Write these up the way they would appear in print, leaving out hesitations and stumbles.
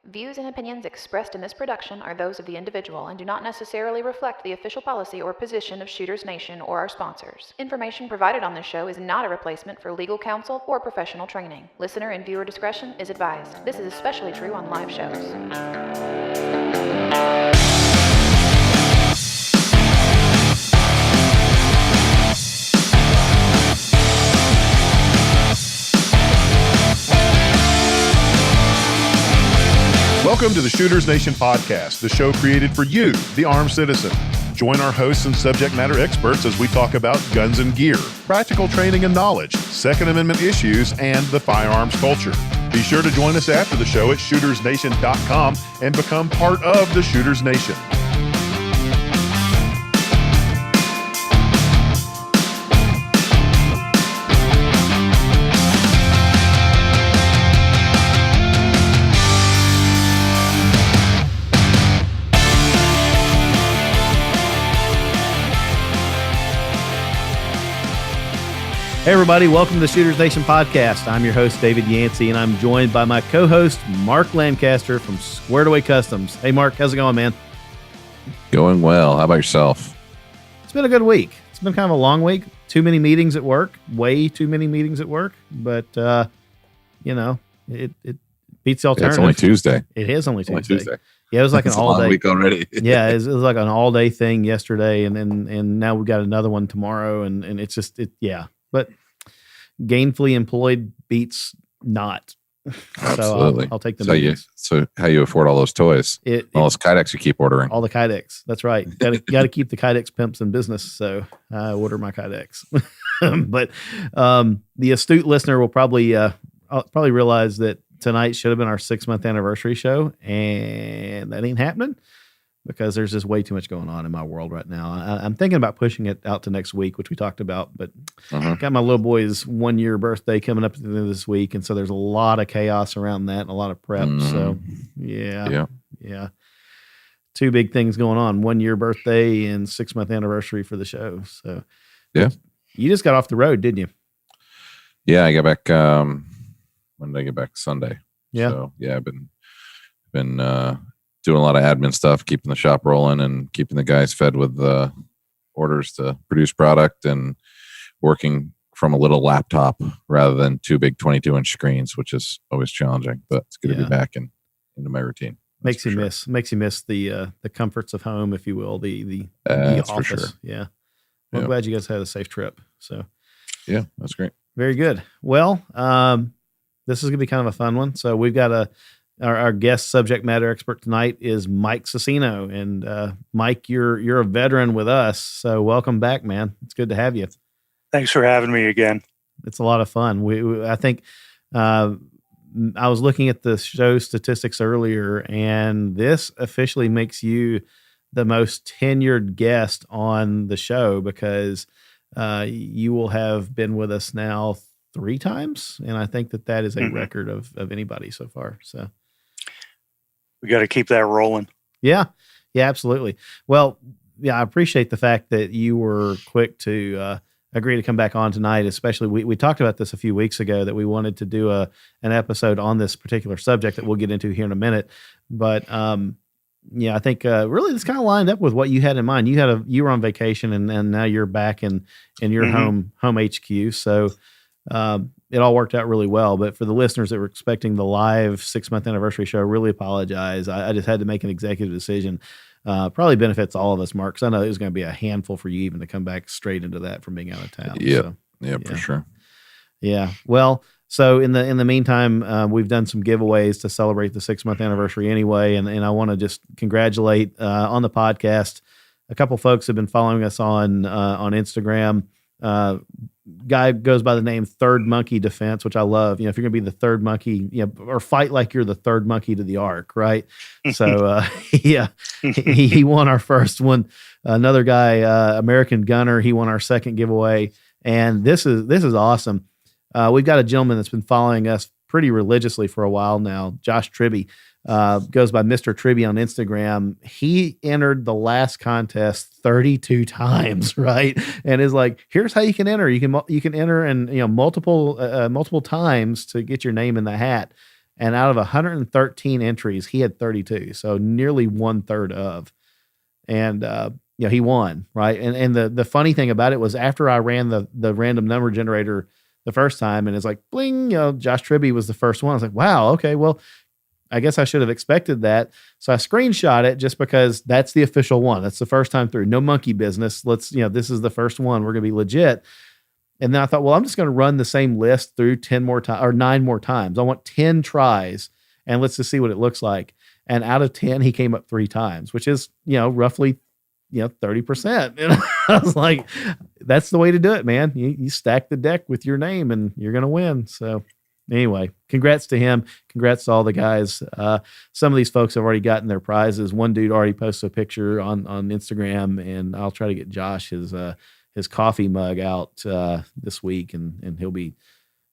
Views and opinions expressed in this production are those of the individual and do not necessarily reflect the official policy or position of Shooters Nation or our sponsors. Information provided on this show is not a replacement for legal counsel or professional training. Listener and viewer discretion is advised. This is especially true on live shows. Welcome to the Shooters Nation podcast, the show created for you, the armed citizen. Join our hosts and subject matter experts as we talk about guns and gear, practical training and knowledge, Second Amendment issues, and the firearms culture. Be sure to join us after the show at shootersnation.com and become part of the Shooters Nation. Hey everybody, welcome to the Shooters Nation podcast. I'm your host, David Yancey, and I'm joined by my co-host, Mark Lancaster from Squared Away Customs. Hey Mark, how's it going, man? Going well. How about yourself? It's been a good week. It's been kind of a long week. Too many meetings at work. Way too many meetings at work. But, you know, it beats the alternative. It's only Tuesday. It is only Tuesday. Yeah, it was like an it's all a long day week already. Yeah, it was like an all day thing yesterday, and now we've got another one tomorrow, and it's just But gainfully employed beats not. Absolutely. So I'll take the So how you afford all those toys? All those Kydex you keep ordering. All the Kydex. That's right. Got to keep the Kydex pimps in business. So I order my Kydex. But the astute listener will probably realize that tonight should have been our 6-month anniversary show, and that ain't happening because there's just way too much going on in my world right now. I'm thinking about pushing it out to next week, which we talked about, but got my little boy's 1-year birthday coming up at the end of this week. And so there's a lot of chaos around that and a lot of prep. So yeah. 2 big things going on: 1-year birthday and 6-month anniversary for the show. So yeah, you just got off the road, didn't you? Yeah. I got back, when did I get back? Sunday. Yeah. So yeah, I've been doing a lot of admin stuff, keeping the shop rolling and keeping the guys fed with orders to produce product and working from a little laptop rather than 2 big 22-inch screens, which is always challenging, but it's good to be back into my routine. Makes you miss the comforts of home, if you will, the that's office. for sure. Yeah. Well, I'm glad you guys had a safe trip. So yeah, that's great. Very good. Well, this is going to be kind of a fun one. So we've got our guest subject matter expert tonight is Mike Sisino, and Mike, you're a veteran with us, so welcome back, man. It's good to have you. Thanks for having me again. It's a lot of fun. I think I was looking at the show statistics earlier, and this officially makes you the most tenured guest on the show because you will have been with us now 3 times, and I think that is a record of anybody so far. So we got to keep that rolling. Yeah, absolutely. Well, yeah, I appreciate the fact that you were quick to agree to come back on tonight. Especially, we talked about this a few weeks ago that we wanted to do an episode on this particular subject that we'll get into here in a minute. But yeah, I think really this kind of lined up with what you had in mind. You were on vacation, and now you're back in your home HQ. So it all worked out really well. But for the listeners that were expecting the live 6-month anniversary show, I really apologize. I just had to make an executive decision. Probably benefits all of us, Mark, because I know it was going to be a handful for you even to come back straight into that from being out of town. Yeah, for sure. Yeah. Well, so in the meantime, we've done some giveaways to celebrate the 6-month anniversary anyway, and I want to just congratulate on the podcast. A couple folks have been following us on Instagram. Guy goes by the name Third Monkey Defense, which I love. If you're going to be the third monkey, or fight like you're the third monkey to the ark, right? So, he won our first one. Another guy, American Gunner, he won our second giveaway. And this is awesome. We've got a gentleman that's been following us pretty religiously for a while now, Josh Tribby. Goes by Mr. Tribby on Instagram. He entered the last contest 32 times, right? And is like, here's how you can enter. You can enter and multiple times to get your name in the hat. And out of 113 entries, he had 32. So nearly 1/3 of. And, he won, right? And the funny thing about it was after I ran the random number generator the first time and it's like, bling, Josh Tribby was the first one. I was like, wow, okay, well, I guess I should have expected that. So I screenshot it just because that's the official one. That's the first time through. No monkey business. Let's, this is the first one. We're going to be legit. And then I thought, well, I'm just going to run the same list through 10 more times or 9 more times. I want 10 tries and let's just see what it looks like. And out of 10, he came up 3 times, which is, roughly, 30%. And I was like, that's the way to do it, man. You stack the deck with your name and you're going to win. So anyway, congrats to him. Congrats to all the guys. Some of these folks have already gotten their prizes. One dude already posted a picture on Instagram, and I'll try to get Josh his coffee mug out this week, and he'll be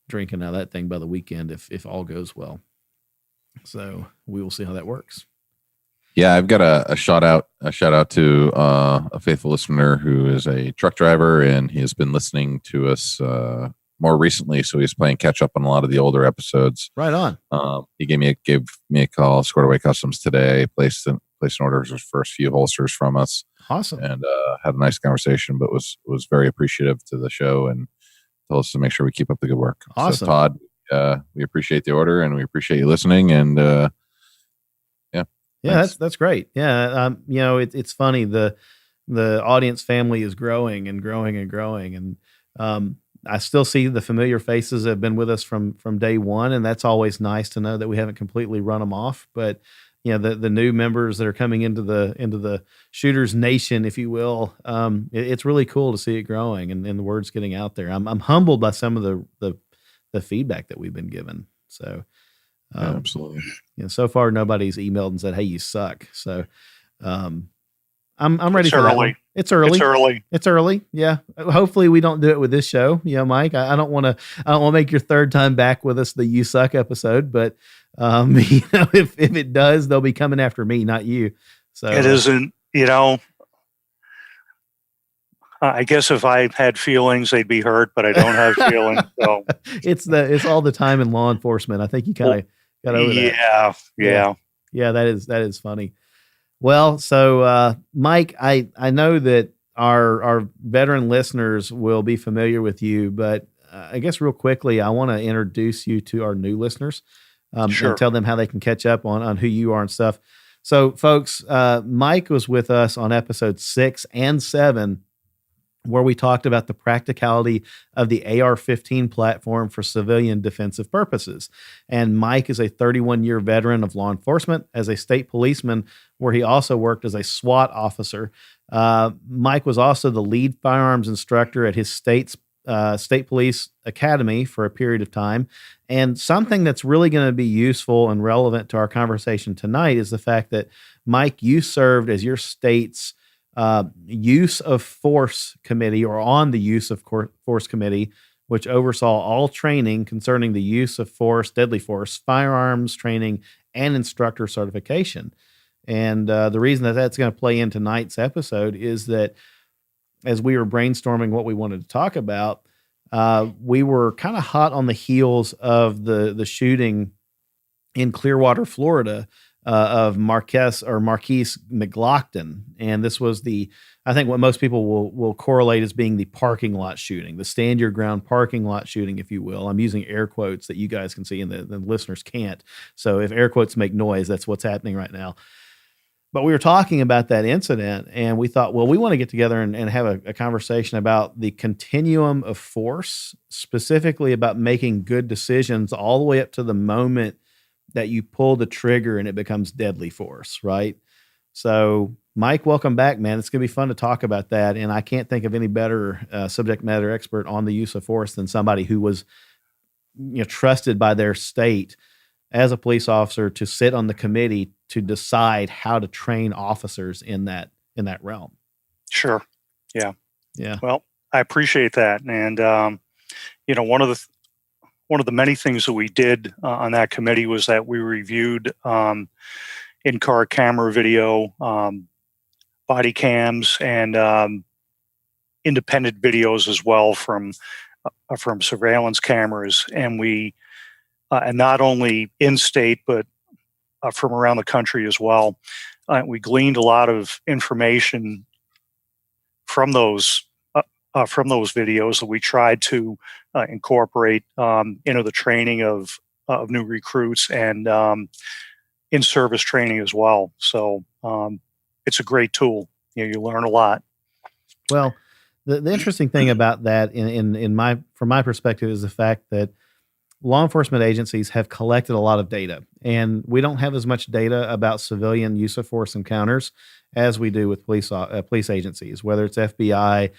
drinking out of that thing by the weekend if all goes well. So we will see how that works. Yeah, I've got a shout out to a faithful listener who is a truck driver, and he has been listening to us more recently, so he's playing catch up on a lot of the older episodes. Right on. He gave me a call, Squared Away Customs today, placed an order for his first few holsters from us. Awesome. And had a nice conversation, but was very appreciative to the show and told us to make sure we keep up the good work. Awesome. So Todd, we appreciate the order and we appreciate you listening, and yeah, that's great. Yeah. It's funny. The audience family is growing and growing and growing. And, I still see the familiar faces that have been with us from day one. And that's always nice to know that we haven't completely run them off, but the new members that are coming into the Shooters Nation, if you will, it's really cool to see it growing and the word's getting out there. I'm humbled by some of the feedback that we've been given. So, absolutely. So far nobody's emailed and said, "Hey, you suck." So, I'm ready for that one. It's early. Yeah. Hopefully we don't do it with this show. Mike, I don't want to make your third time back with us, the "You Suck" episode, but, if it does, they'll be coming after me, not you. So it isn't, I guess if I had feelings, they'd be hurt, but I don't have feelings. So it's all the time in law enforcement. I think you kind of got over that. Yeah. That is funny. Well, so Mike, I know that our veteran listeners will be familiar with you, but I guess real quickly, I want to introduce you to our new listeners Sure. and tell them how they can catch up on who you are and stuff. So folks, Mike was with us on episode 6 and 7, where we talked about the practicality of the AR-15 platform for civilian defensive purposes. And Mike is a 31-year veteran of law enforcement as a state policeman, where he also worked as a SWAT officer. Mike was also the lead firearms instructor at his state police academy for a period of time. And something that's really going to be useful and relevant to our conversation tonight is the fact that, Mike, you served as your state's use of force committee, or on the use of force committee, which oversaw all training concerning the use of force, deadly force, firearms training, and instructor certification. And the reason that that's going to play in tonight's episode is that as we were brainstorming what we wanted to talk about, we were kind of hot on the heels of the shooting in Clearwater, Florida, of Markeis McGlockton. And this was I think what most people will correlate as being the parking lot shooting, the stand your ground parking lot shooting, if you will. I'm using air quotes that you guys can see and the listeners can't. So if air quotes make noise, that's what's happening right now. But we were talking about that incident, and we thought, well, we want to get together and have a conversation about the continuum of force, specifically about making good decisions all the way up to the moment that you pull the trigger and it becomes deadly force, right? So, Mike, welcome back, man. It's going to be fun to talk about that. And I can't think of any better subject matter expert on the use of force than somebody who was trusted by their state as a police officer to sit on the committee to decide how to train officers in that realm. Sure. Yeah. Yeah. Well, I appreciate that. And, one of the many things that we did on that committee was that we reviewed in-car camera video, body cams, and independent videos as well from surveillance cameras. And we and not only in state but from around the country as well. We gleaned a lot of information from those videos that we tried to incorporate into the training of new recruits and in-service training as well. So it's a great tool. You learn a lot. Well, the interesting thing about that, from my perspective, is the fact that law enforcement agencies have collected a lot of data, and we don't have as much data about civilian use of force encounters as we do with police agencies, whether it's FBI,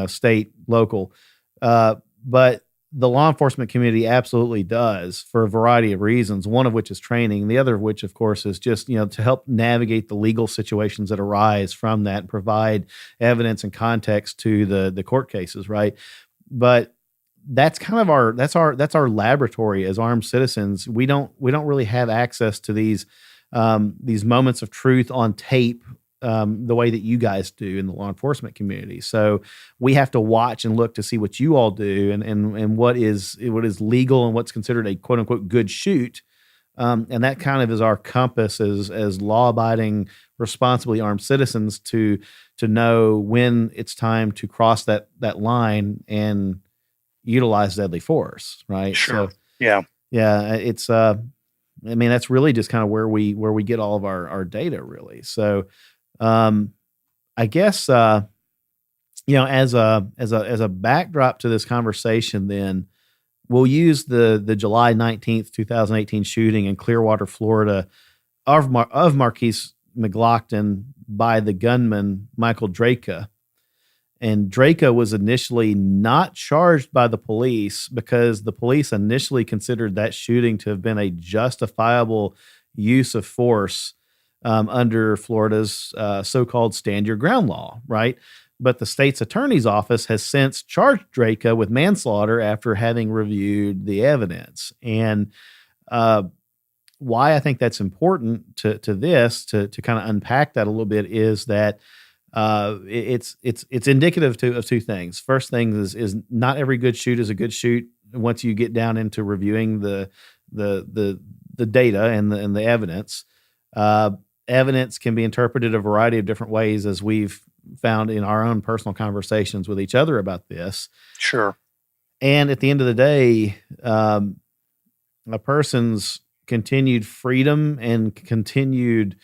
state, local. But the law enforcement community absolutely does, for a variety of reasons, one of which is training, the other of which, of course, is just, to help navigate the legal situations that arise from that and provide evidence and context to the court cases, right? But that's kind of our laboratory as armed citizens. We don't really have access to these moments of truth on tape the way that you guys do in the law enforcement community. So we have to watch and look to see what you all do and what is legal and what's considered a quote unquote good shoot. And that kind of is our compass as law abiding, responsibly armed citizens to know when it's time to cross that line and utilize deadly force. Right. Sure. So, yeah. It's, that's really just kind of where we get all of our data, really. So, I guess, as a backdrop to this conversation, then we'll use the July 19th, 2018 shooting in Clearwater, Florida of Markeis McGlockton by the gunman, Michael Drejka. And Drejka was initially not charged by the police because the police initially considered that shooting to have been a justifiable use of force under Florida's so-called stand your ground law, right? But the state's attorney's office has since charged Drejka with manslaughter after having reviewed the evidence. And why I think that's important to kind of unpack that a little bit is that it's indicative of two things. First thing is not every good shoot is a good shoot once you get down into reviewing the data and the evidence. Evidence can be interpreted a variety of different ways, as we've found in our own personal conversations with each other about this. Sure. And at the end of the day, a person's continued freedom and continued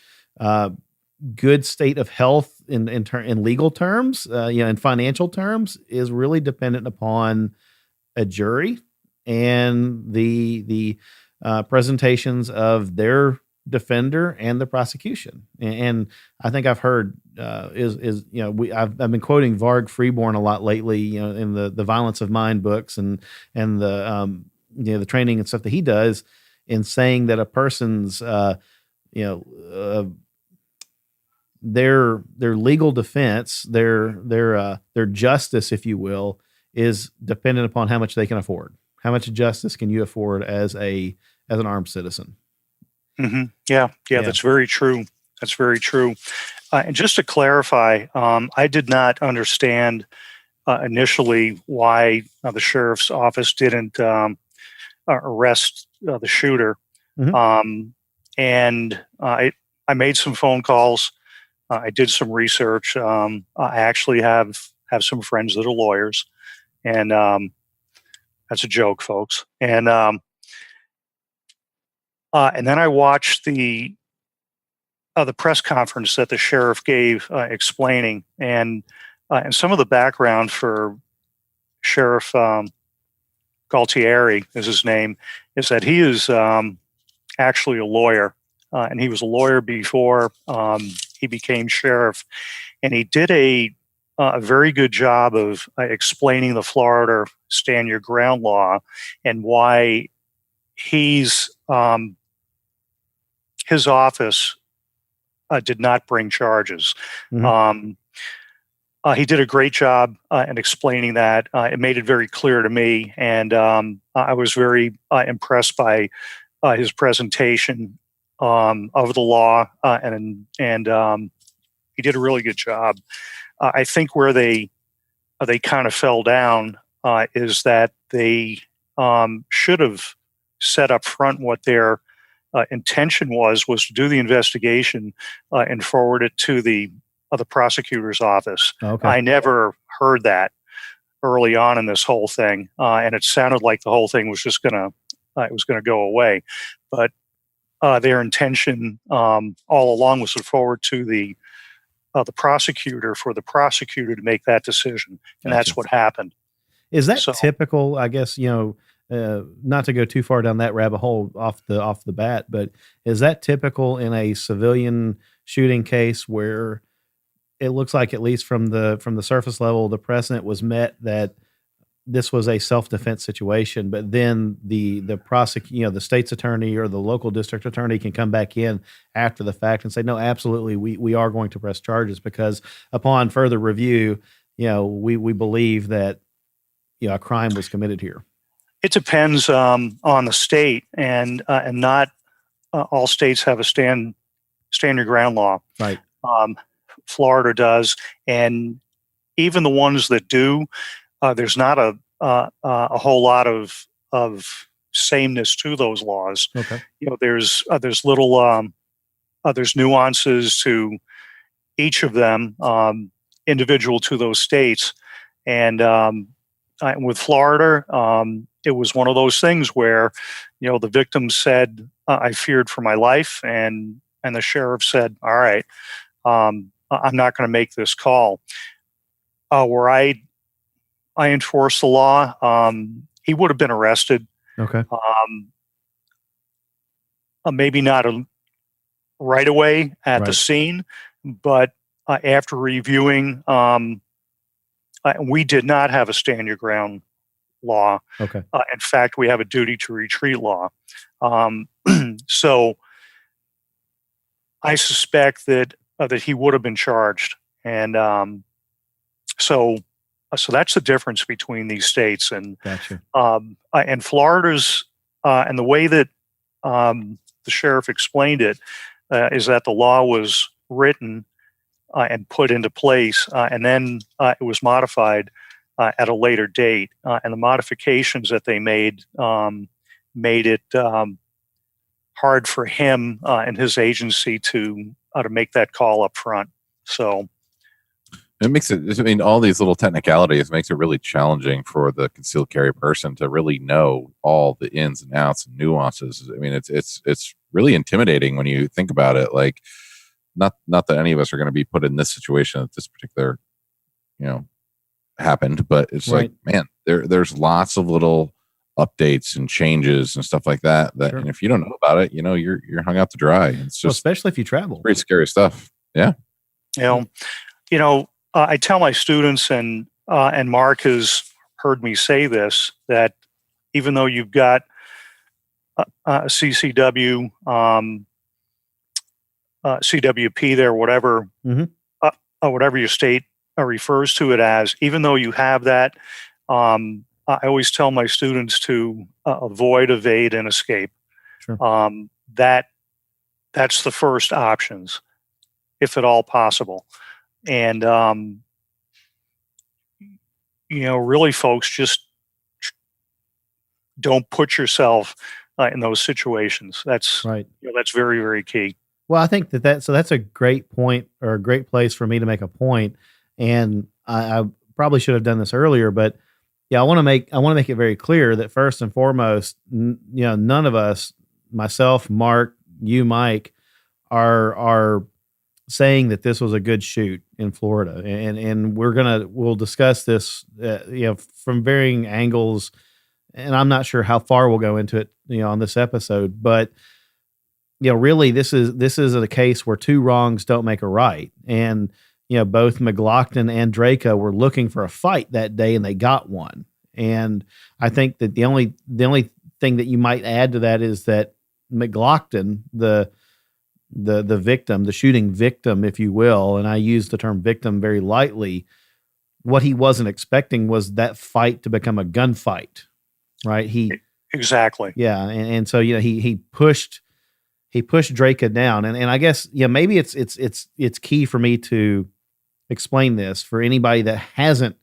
good state of health in legal terms, in financial terms, is really dependent upon a jury and the presentations of their defender and the prosecution. And I think I've heard I've been quoting Varg Freeborn a lot lately, in the Violence of Mind books and the training and stuff that he does, in saying that a person's their legal defense, their justice, if you will, is dependent upon how much they can afford. How much justice can you afford as an armed citizen? Mm-hmm. Yeah, that's very true. That's very true. And just to clarify, I did not understand initially why the sheriff's office didn't arrest the shooter. Mm-hmm. And I made some phone calls. I did some research. I actually have some friends that are lawyers, and that's a joke, folks. And then I watched the press conference that the sheriff gave, explaining and some of the background for Sheriff Galtieri, is his name, is that he is actually a lawyer, and he was a lawyer before he became sheriff, and he did a very good job of explaining the Florida stand your ground law and why his office did not bring charges. Mm-hmm. He did a great job in explaining that. It made it very clear to me, and I was very impressed by his presentation of the law, and he did a really good job. I think where they kind of fell down is that they should have said up front what their intention was to do the investigation and forward it to the prosecutor's office. Okay. I never heard that early on in this whole thing, and it sounded like the whole thing was just gonna go away. But their intention all along was to forward to the prosecutor for the prosecutor to make that decision, and that's what happened. Is that typical? I guess, not to go too far down that rabbit hole off the bat, but is that typical in a civilian shooting case where it looks like, at least from the surface level, the precedent was met that this was a self-defense situation, but then the the state's attorney or the local district attorney can come back in after the fact and say, no, absolutely, we are going to press charges because upon further review, we believe that a crime was committed here. It depends on the state, and not all states have a stand your ground law. Right. Florida does, and even the ones that do, there's not a whole lot of sameness to those laws. Okay. There's little there's nuances to each of them, individual to those states, and with Florida, it was one of those things where, the victim said, "I feared for my life," and the sheriff said, "All right, I'm not going to make this call." Where I enforce the law, he would have been arrested. Okay. Maybe not right away at the scene, but after reviewing, we did not have a stand your ground law. Okay. In fact, we have a duty to retreat law. So I suspect that he would have been charged, and so that's the difference between these states. And Gotcha. And Florida's and the way that the sheriff explained it is that the law was written and put into place, and then it was modified at a later date. And the modifications that they made made it hard for him and his agency to make that call up front. So it makes it, all these little technicalities makes it really challenging for the concealed carry person to really know all the ins and outs and nuances. It's really intimidating when you think about it. Like, not that any of us are going to be put in this situation that this particular, happened, but it's right. Like, man, there's lots of little updates and changes and stuff like that. Sure. And if you don't know about it, you're hung out to dry. It's just, especially if you travel, pretty scary stuff. Yeah. I tell my students, and Mark has heard me say this, that even though you've got a CCW, CWP there, whatever, whatever your state refers to it as, even though you have that, I always tell my students to avoid, evade, and escape. Sure. That's the first options, if at all possible. And, really, folks, just don't put yourself in those situations. That's right. That's very, very key. Well, I think so that's a great point, or a great place for me to make a point. And I probably should have done this earlier, but yeah, I want to make it very clear that first and foremost, none of us, myself, Mark, you, Mike, are saying that this was a good shoot in Florida, and we'll discuss this, from varying angles, and I'm not sure how far we'll go into it, on this episode, but really this is a case where two wrongs don't make a right, and both McGlockton and Drejka were looking for a fight that day, and they got one. And I think that the only thing that you might add to that is that McGlockton, the victim, the shooting victim, if you will, and I use the term victim very lightly, what he wasn't expecting was that fight to become a gunfight, right? Exactly. Yeah. And so, he pushed Drejka down, and I guess, maybe it's key for me to explain this for anybody that isn't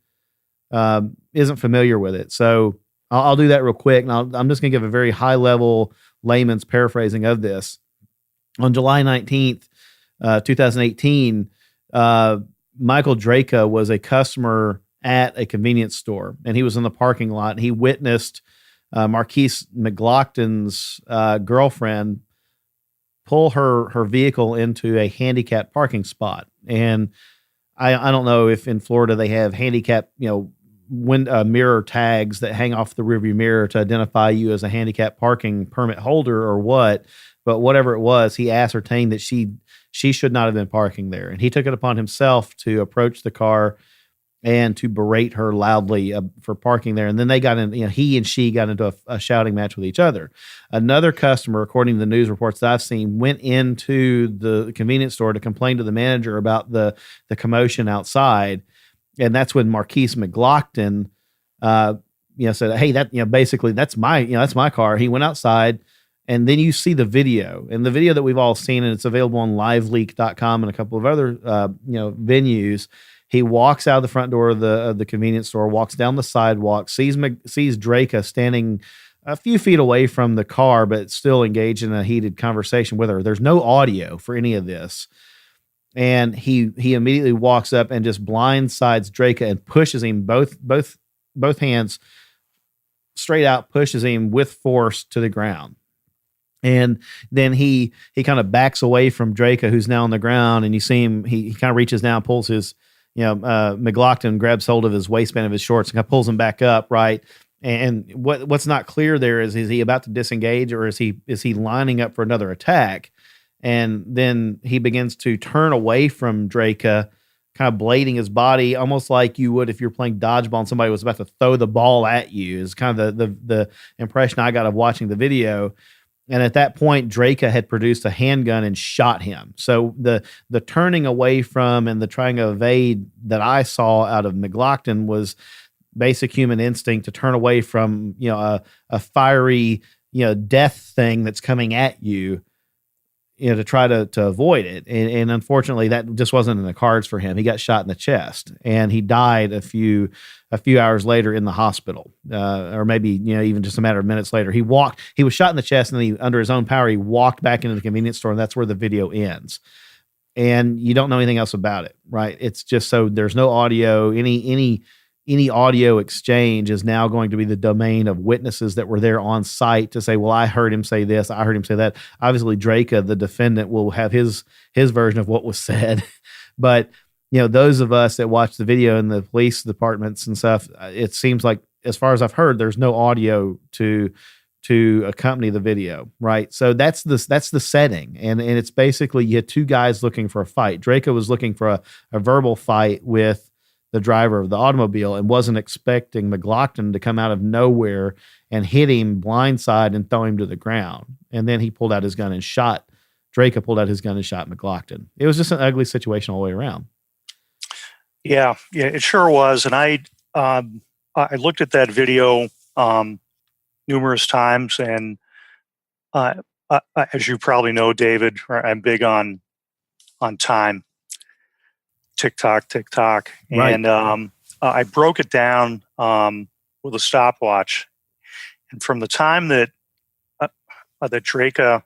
familiar with it. So I'll do that real quick. And I'm just going to give a very high level layman's paraphrasing of this. On July 19th, 2018, Michael Drejka was a customer at a convenience store, and he was in the parking lot, and he witnessed Markeis McGlockton's girlfriend pull her vehicle into a handicapped parking spot. And I don't know if in Florida they have handicapped, mirror tags that hang off the rearview mirror to identify you as a handicapped parking permit holder or what, but whatever it was, he ascertained that she should not have been parking there. And he took it upon himself to approach the car and to berate her loudly for parking there. And then they got in, he and she got into a shouting match with each other. Another customer, according to the news reports that I've seen, went into the convenience store to complain to the manager about the commotion outside. And that's when Markeis McGlockton, said, "Hey, basically that's my car." He went outside, and then you see the video, and the video that we've all seen, and it's available on liveleak.com and a couple of other, venues. He walks out of the front door of the convenience store, walks down the sidewalk, sees Drejka standing a few feet away from the car, but still engaged in a heated conversation with her. There's no audio for any of this. And he immediately walks up and just blindsides Drejka and pushes him both hands straight out, pushes him with force to the ground. And then he kind of backs away from Drejka, who's now on the ground, and you see him, he kind of reaches down, pulls his, McGlockton grabs hold of his waistband of his shorts and kind of pulls him back up, right? And what's not clear there is he about to disengage, or is he lining up for another attack? And then he begins to turn away from Drejka, kind of blading his body, almost like you would if you're playing dodgeball and somebody was about to throw the ball at you, is kind of the impression I got of watching the video. And at that point, Drejka had produced a handgun and shot him. So the turning away from and the trying to evade that I saw out of McGlockton was basic human instinct to turn away from, a fiery, death thing that's coming at you, to try to avoid it. And unfortunately, that just wasn't in the cards for him. He got shot in the chest, and he died a few hours later in the hospital, or maybe, even just a matter of minutes later. He was shot in the chest, and then under his own power, he walked back into the convenience store, and that's where the video ends. And you don't know anything else about it, right? It's just, so there's no audio. Any audio exchange is now going to be the domain of witnesses that were there on site to say, well, I heard him say this, I heard him say that. Obviously, Drejka, the defendant, will have his version of what was said. But, those of us that watch the video in the police departments and stuff, it seems like, as far as I've heard, there's no audio to accompany the video, right? So that's the setting. And it's basically, you had two guys looking for a fight. Drejka was looking for a verbal fight with the driver of the automobile and wasn't expecting McGlockton to come out of nowhere and hit him blindside and throw him to the ground. And then he pulled out his gun and shot. Drejka pulled out his gun and shot McGlockton. It was just an ugly situation all the way around. Yeah, it sure was. And I looked at that video numerous times, and as you probably know, David, I'm big on time. Tick tock, right. And I broke it down with a stopwatch, and from the time that Drejka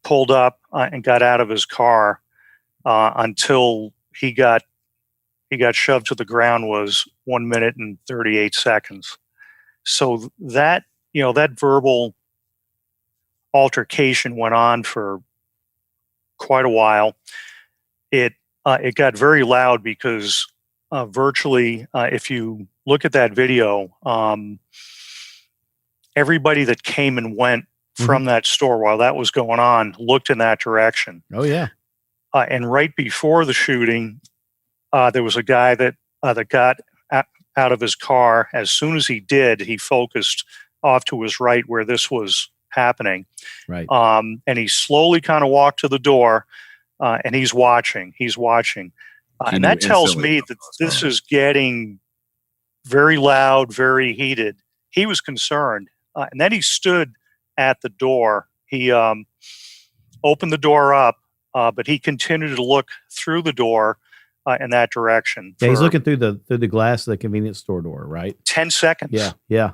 pulled up and got out of his car until he got shoved to the ground was 1 minute and 38 seconds. So that that verbal altercation went on for quite a while. It got very loud because virtually, if you look at that video, everybody that came and went from that store while that was going on looked in that direction. Oh, yeah. And right before the shooting, there was a guy that got out of his car. As soon as he did, he focused off to his right where this was happening. Right. And he slowly kind of walked to the door. And he's watching, and that tells me that this is getting very loud, very heated. He was concerned, and then he stood at the door. He opened the door up, but he continued to look through the door in that direction. Yeah, he's for looking through the glass of the convenience store door, right? 10 seconds. Yeah.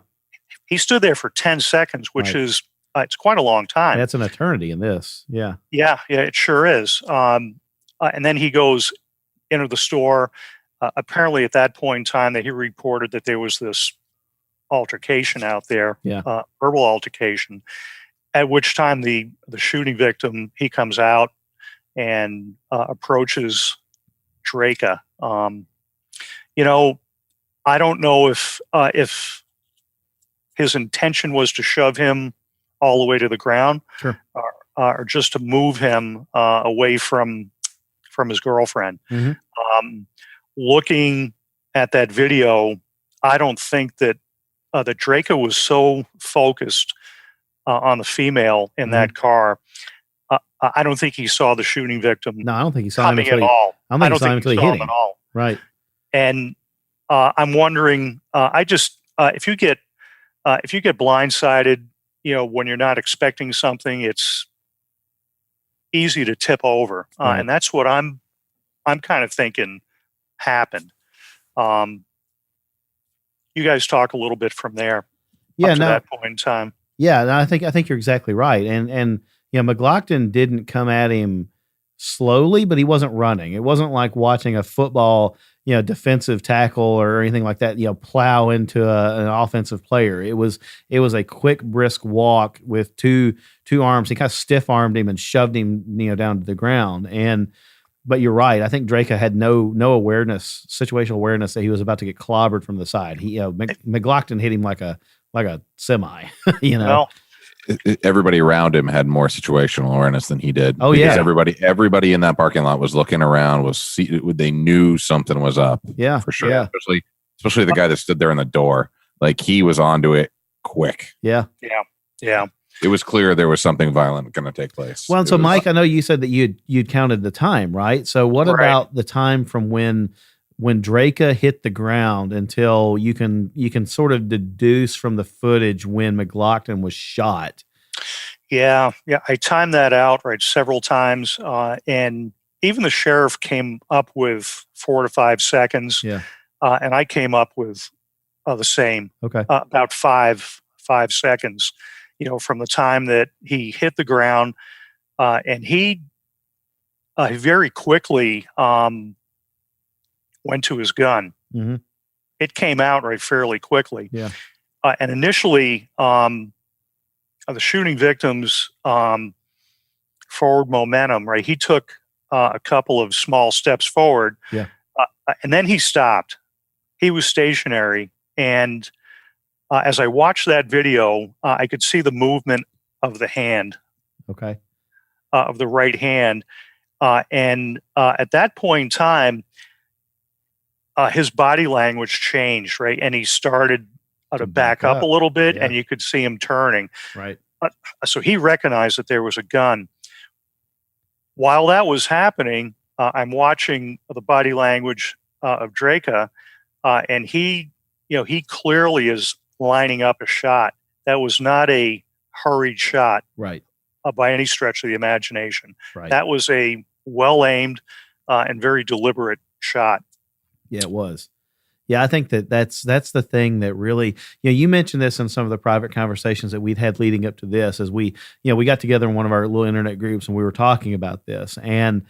He stood there for 10 seconds, which Right. is it's quite a long time. That's an eternity in this. Yeah. Yeah, it sure is. And then he goes into the store. Apparently, at that point in time, that he reported that there was this altercation out there, Yeah. verbal altercation. At which time the shooting victim, he comes out and approaches Drejka. I don't know if his intention was to shove him all the way to the ground, Sure. or just to move him away from his girlfriend. Mm-hmm. Looking at that video, I don't think that that Drejka was so focused on the female in that car. I don't think he saw the shooting victim. No, I don't think he saw him coming until at all. I don't think he saw him him at at all. Right. And I'm wondering, if you get blindsided, when you're not expecting something, it's easy to tip over, Right. and that's what I'm kind of thinking happened. You guys talk a little bit from there. Yeah. Up to that point in time. Yeah, no, I think you're exactly right. And McGlockton didn't come at him slowly, but he wasn't running. It wasn't like watching a football, defensive tackle or anything like that, plow into an offensive player. It was a quick, brisk walk with two arms. He kind of stiff armed him and shoved him, down to the ground. But you're right. I think Drejka had no awareness, situational awareness that he was about to get clobbered from the side. He, McGlockton hit him like a semi. Well, Everybody around him had more situational awareness than he did. Oh, because yeah. everybody in that parking lot was looking around. They knew something was up. Yeah, for sure. Yeah. Especially the guy that stood there in the door. Like, he was onto it quick. Yeah. It was clear there was something violent going to take place. Well, so Mike, I know you said that you'd counted the time, right? So what about the time from when Drejka hit the ground until you can sort of deduce from the footage when McGlockton was shot? Yeah. I timed that out several times, and even the sheriff came up with 4 to 5 seconds. Yeah. And I came up with the same. Okay. About 5 seconds. From the time that he hit the ground, and he very quickly went to his gun. Mm-hmm. It came out fairly quickly. Yeah. And initially, the shooting victim's forward momentum, he took a couple of small steps forward. Yeah. And then he stopped. He was stationary, and as I watched that video, I could see the movement of the hand. Okay. Of the right hand. And at that point in time, his body language changed, and he started to back up a little bit, and you could see him turning. Right. So he recognized that there was a gun. While that was happening, I'm watching the body language of Drejka, and he clearly is lining up a shot. That was not a hurried shot, right, by any stretch of the imagination. Right. That was a well-aimed and very deliberate shot. Yeah, it was. Yeah, I think that's the thing that really, you mentioned this in some of the private conversations that we'd had leading up to this, as we got together in one of our little internet groups and we were talking about this. And,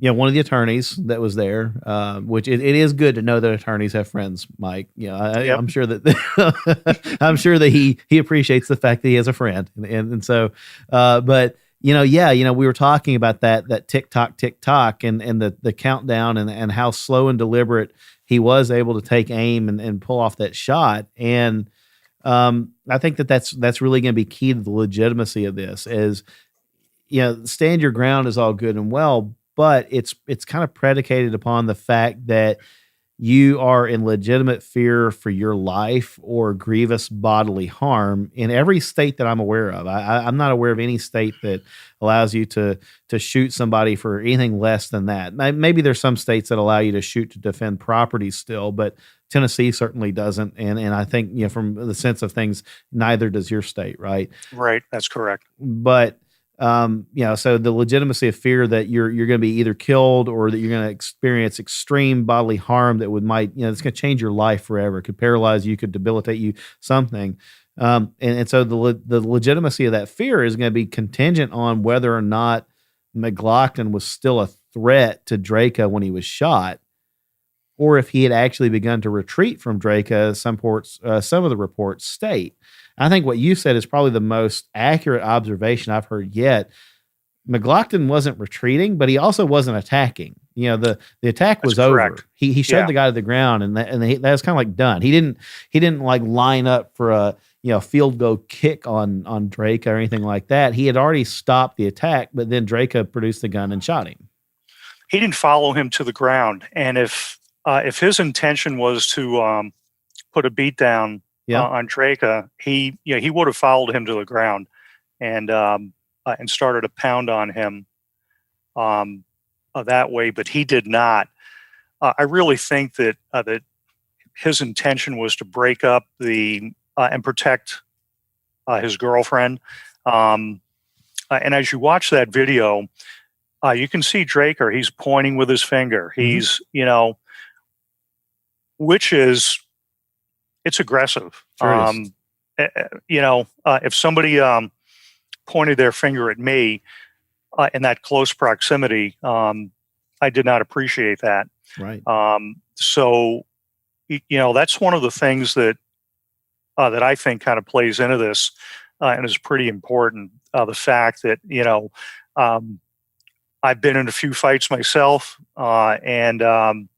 one of the attorneys that was there, which it is good to know that attorneys have friends, Mike. I'm sure that he appreciates the fact that he has a friend. And so, but we were talking about that tick tock and the countdown and how slow and deliberate he was able to take aim and pull off that shot. And I think that's really going to be key to the legitimacy of this. Is stand your ground is all good and well, but it's kind of predicated upon the fact that you are in legitimate fear for your life or grievous bodily harm in every state that I'm aware of. I'm not aware of any state that allows you to shoot somebody for anything less than that. Maybe there's some states that allow you to shoot to defend property still, but Tennessee certainly doesn't. And I think, from the sense of things, neither does your state, right? Right. That's correct. But So the legitimacy of fear that you're going to be either killed or that you're going to experience extreme bodily harm that it's going to change your life forever. It could paralyze you, could debilitate you, something. And so the legitimacy of that fear is going to be contingent on whether or not McGlockton was still a threat to Drejka when he was shot, or if he had actually begun to retreat from Drejka. Some of the reports state. I think what you said is probably the most accurate observation I've heard yet. McGlockton wasn't retreating, but he also wasn't attacking. The attack was over. He shoved the guy to the ground, and that was kind of like done. He didn't like line up for a field goal kick on Drejka or anything like that. He had already stopped the attack, but then Drejka produced the gun and shot him. He didn't follow him to the ground, and if his intention was to put a beat down on Drejka, he would have followed him to the ground and started to pound on him that way, but he did not. I really think that his intention was to break up and protect his girlfriend. And as you watch that video, you can see Drejka. He's pointing with his finger. He's which is. It's aggressive. Sure if somebody pointed their finger at me in that close proximity, I did not appreciate that. Right. So, that's one of the things that I think kind of plays into this and is pretty important. The fact that, I've been in a few fights myself, and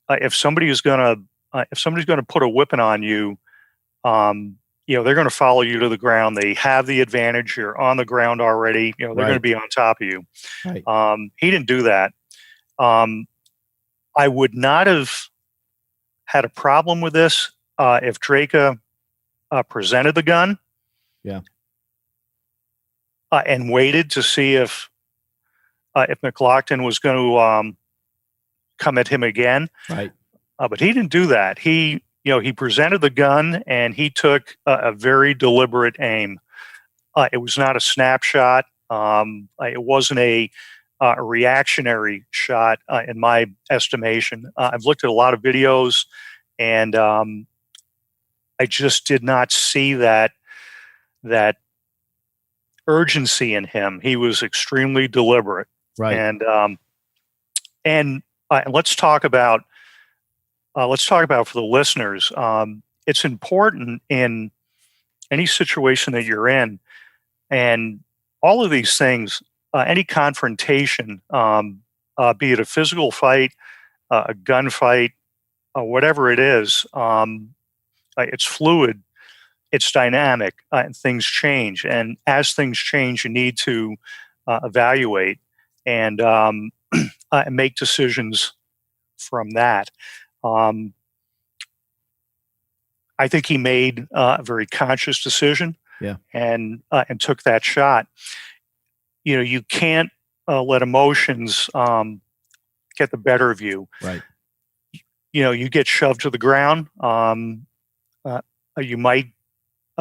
if somebody's going to put a whipping on you, they're going to follow you to the ground. They have the advantage. You're on the ground already. They're going to be on top of you. Right. He didn't do that. I would not have had a problem with this if Drejka presented the gun. Yeah. And waited to see if McGlockton was going to come at him again. Right. But he didn't do that. He presented the gun and he took a very deliberate aim. It was not a snapshot. It wasn't a reactionary shot, in my estimation. I've looked at a lot of videos, and I just did not see that urgency in him. He was extremely deliberate. Right. And let's talk about for the listeners. It's important in any situation that you're in, and all of these things, any confrontation, be it a physical fight, a gunfight, whatever it is, it's fluid, it's dynamic, and things change. And as things change, you need to evaluate and make decisions from that. I think he made a very conscious decision, and took that shot. You can't let emotions get the better of you. Right. You get shoved to the ground. You might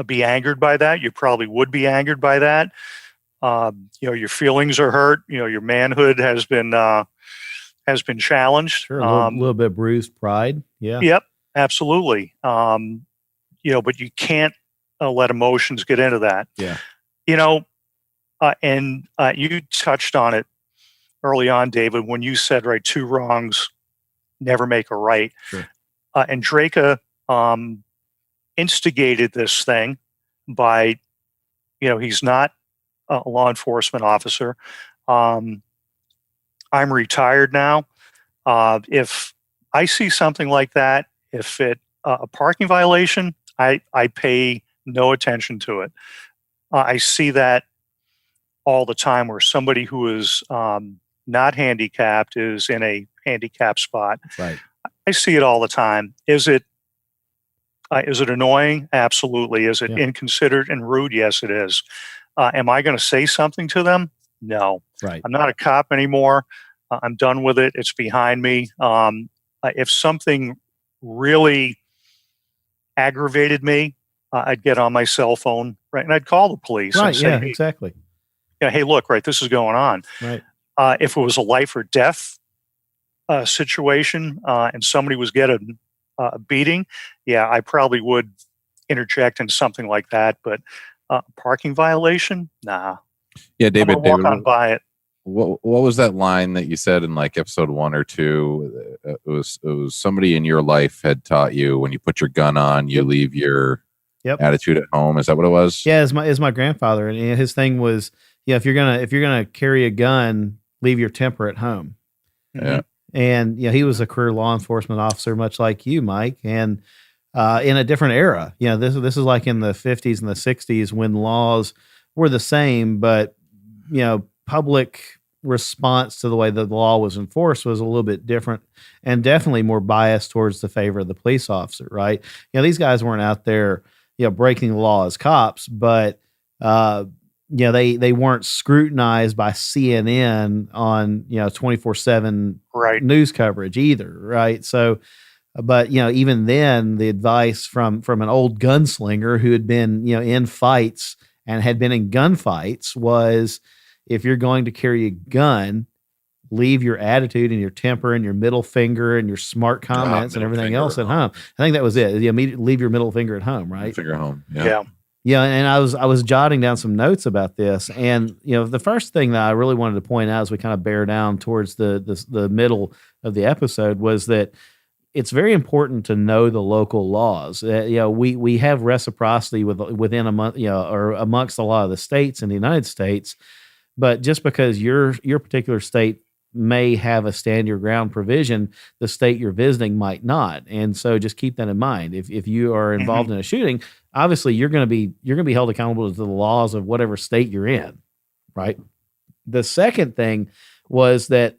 be angered by that. You probably would be angered by that. Your feelings are hurt. Your manhood has been challenged. Sure, a little bit bruised pride. Yeah. Yep, absolutely. But you can't let emotions get into that. Yeah. And you touched on it early on, David, when you said, right, two wrongs never make a right. Sure. And Drejka instigated this thing by, he's not a law enforcement officer. I'm retired now. If I see something like that, if it a parking violation, I pay no attention to it. I see that all the time where somebody who is not handicapped is in a handicapped spot. Right. I see it all the time. Is it annoying? Absolutely. Is it inconsiderate and rude? Yes, it is. Am I going to say something to them? No. Right. I'm not a cop anymore. I'm done with it. It's behind me. If something really aggravated me, I'd get on my cell phone, right, and I'd call the police. Right. And say, Yeah. hey, Exactly. hey, look, right, this is going on. Right. If it was a life or death situation and somebody was getting a beating, yeah, I probably would interject in something like that. But parking violation, nah. Yeah, I'm David. gonna walk on by it. What was that line that you said in like episode 1 or 2? It was somebody in your life had taught you when you put your gun on, you leave your attitude at home. Is that what it was? Yeah, is my grandfather, and his thing was, if you're gonna carry a gun, leave your temper at home. Yeah. And he was a career law enforcement officer, much like you, Mike, and in a different era. This is like in the 50s and the 60s when laws were the same, but public response to the way that the law was enforced was a little bit different and definitely more biased towards the favor of the police officer, right? These guys weren't out there, breaking the law as cops, but they weren't scrutinized by CNN on 24/7 news coverage either, right? So, but even then, the advice from an old gunslinger who had been in fights and had been in gunfights was, if you're going to carry a gun, leave your attitude and your temper and your middle finger and your smart comments and everything else at home. I think that was it. Leave your middle finger at home, right? Finger at home. Yeah. And I was jotting down some notes about this. And, the first thing that I really wanted to point out as we kind of bear down towards the middle of the episode was that it's very important to know the local laws. We have reciprocity within or amongst a lot of the states in the United States. But just because your particular state may have a stand your ground provision, the state you're visiting might not. And so just keep that in mind. If you are involved in a shooting, obviously you're going to be held accountable to the laws of whatever state you're in, right? The second thing was that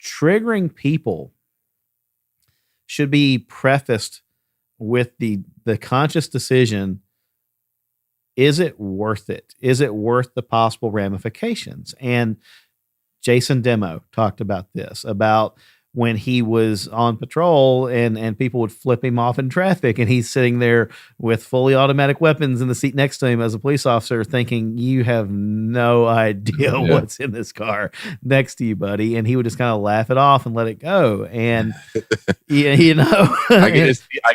triggering people should be prefaced with the conscious decision. Is it worth it? Is it worth the possible ramifications? And Jason Demo talked about this, about when he was on patrol and people would flip him off in traffic and he's sitting there with fully automatic weapons in the seat next to him as a police officer thinking, you have no idea what's in this car next to you, buddy. And he would just kind of laugh it off and let it go. And I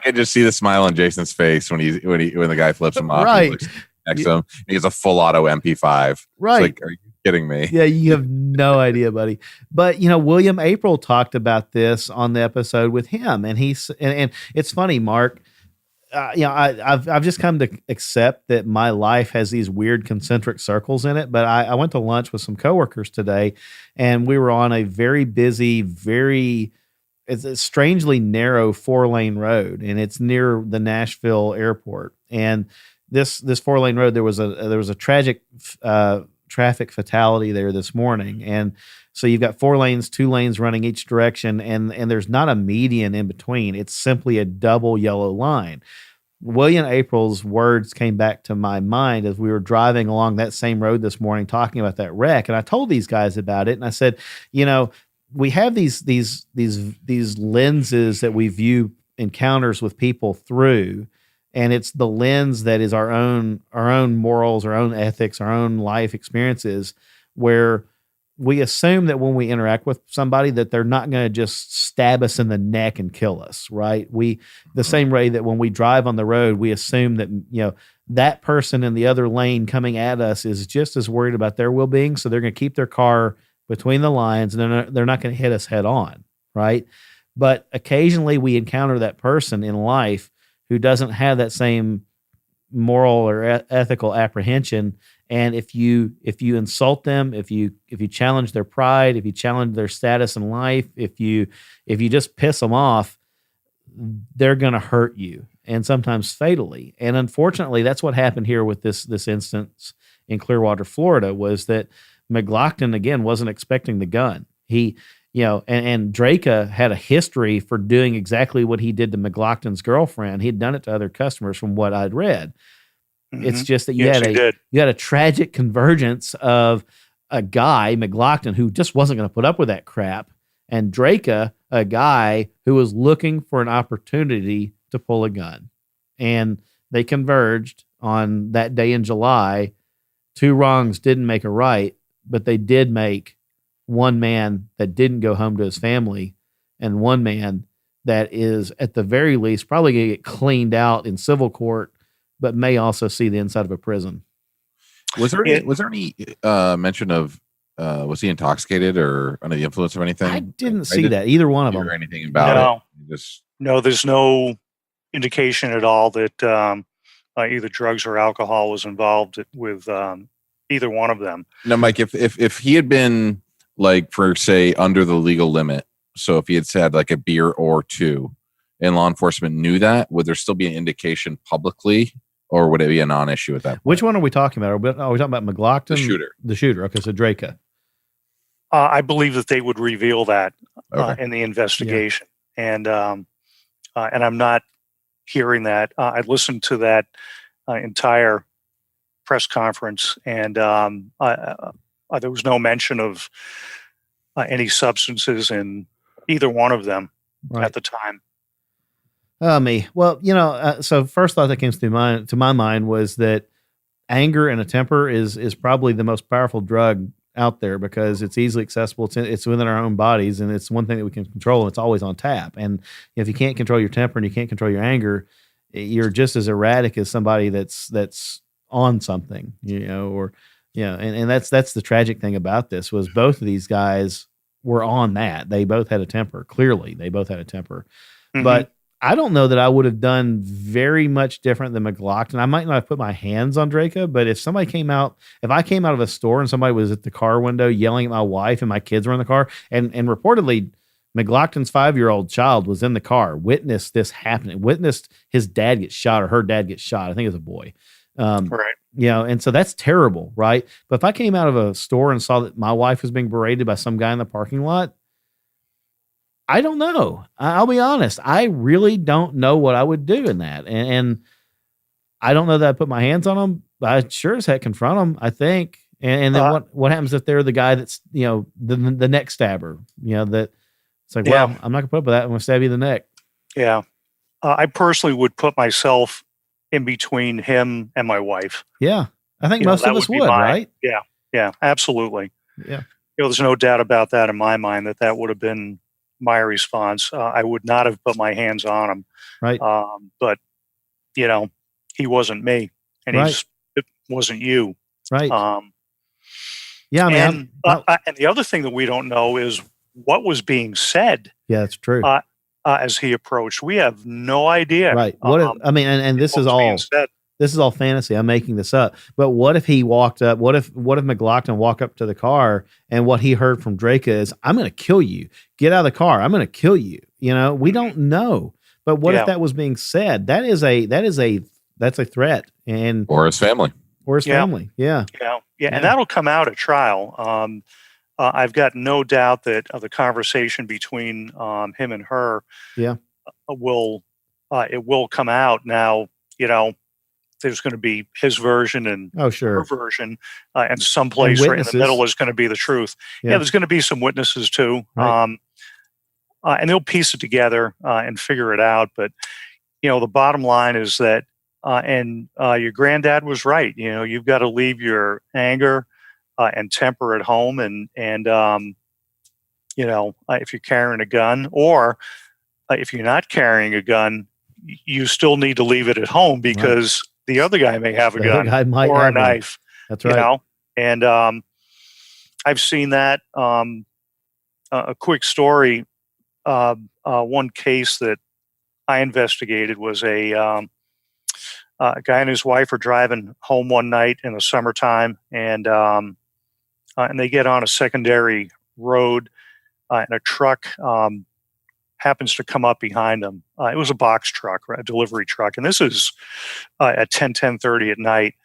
can just see the smile on Jason's face when the guy flips him off. Right. Next to him, he has a full auto MP5. Right. It's like, are you kidding me? Yeah, you have no idea, buddy. But William April talked about this on the episode with him, and and it's funny, Mark. I've just come to accept that my life has these weird concentric circles in it. But I went to lunch with some coworkers today, and we were on a very busy, it's a strangely narrow 4-lane road, and it's near the Nashville airport. And this 4-lane road, there was a tragic traffic fatality there this morning, and so you've got 4 lanes, 2 lanes running each direction, and there's not a median in between. It's simply a double yellow line. William April's words came back to my mind as we were driving along that same road this morning, talking about that wreck, and I told these guys about it, and I said, we have these lenses that we view encounters with people through. And it's the lens that is our own morals, our own ethics, our own life experiences, where we assume that when we interact with somebody that they're not going to just stab us in the neck and kill us, right? The same way that when we drive on the road, we assume that, that person in the other lane coming at us is just as worried about their well-being. So they're going to keep their car between the lines and they're not going to hit us head on, right? But occasionally we encounter that person in life who doesn't have that same moral or ethical apprehension. And if you insult them, if you challenge their pride, if you challenge their status in life, if you just piss them off, they're going to hurt you, and sometimes fatally. And unfortunately, that's what happened here with this instance in Clearwater, Florida, was that McGlockton, again, wasn't expecting the gun. And Drejka had a history for doing exactly what he did to McGlockton's girlfriend. He had done it to other customers from what I'd read. Mm-hmm. It's just that you had a tragic convergence of a guy, McGlockton, who just wasn't going to put up with that crap, and Drejka, a guy who was looking for an opportunity to pull a gun. And they converged on that day in July two wrongs didn't make a right, but they did make one man that didn't go home to his family and one man that is at the very least probably going to get cleaned out in civil court, but may also see the inside of a prison. Was there any mention of was he intoxicated or under the influence of anything? I didn't see that either one of them. Or anything about it? No, there's no indication at all that either drugs or alcohol was involved with either one of them. No, Mike, if he had been like, for say, under the legal limit, so if he had said like a beer or two and law enforcement knew that, would there still be an indication publicly, or would it be a non-issue at that point? Which one are we talking about? Are we talking about McGlockton? The shooter. Okay, so Drejka. I believe that they would reveal that in the investigation. Yeah. And I'm not hearing that. I listened to that entire press conference, and there was no mention of any substances in either one of them at the time. Me. Well, so first thought that came to my mind was that anger and a temper is probably the most powerful drug out there because it's easily accessible. It's within our own bodies, and it's one thing that we can control, and it's always on tap. And if you can't control your temper and you can't control your anger, you're just as erratic as somebody that's on something, and that's the tragic thing about this was both of these guys were on that. They both had a temper. Clearly, they both had a temper. Mm-hmm. But I don't know that I would have done very much different than McGlockton. I might not have put my hands on Drejka, but if I came out of a store and somebody was at the car window yelling at my wife and my kids were in the car, and reportedly McGlockton's 5-year-old child was in the car, witnessed this happening, witnessed his dad get shot or her dad get shot. I think it was a boy. Right. And so that's terrible, right? But if I came out of a store and saw that my wife was being berated by some guy in the parking lot, I don't know. I'll be honest. I really don't know what I would do in that. And I don't know that I'd put my hands on them, but I sure as heck confront them, I think. And then what happens if they're the guy that's, the neck stabber, that it's like, well, I'm not gonna put up with that. I'm gonna stab you in the neck. Yeah. I personally would put myself in between him and my wife. Yeah. I think most of us would, right? Yeah. Yeah, absolutely. Yeah. There's no doubt about that in my mind that would have been my response. I would not have put my hands on him. Right. But, he wasn't me and it wasn't you. Right. Yeah. And the other thing that we don't know is what was being said. Yeah, that's true. As he approached, we have no idea. Right. And this is all fantasy. I'm making this up. But what if he walked up? What if McGlockton walked up to the car and what he heard from Drejka is, "I'm going to kill you. Get out of the car. I'm going to kill you." We don't know. But what if that was being said? That's a threat. Or his family. Yeah. And that'll come out at trial. I've got no doubt that the conversation between him and her will come out. Now, there's going to be his version and her version, and someplace right in the middle is going to be the truth. Yeah, there's going to be some witnesses too, right. And they'll piece it together and figure it out. But the bottom line is that, and your granddad was right. You've got to leave your anger and temper at home, and if you're carrying a gun, or if you're not carrying a gun, you still need to leave it at home because the other guy may have a gun or a knife. That's right. And I've seen that. A quick story. One case that I investigated was a guy and his wife are driving home one night in the summertime, and they get on a secondary road, and a truck happens to come up behind them. It was a box truck, a delivery truck, and this is at 10:30 at night.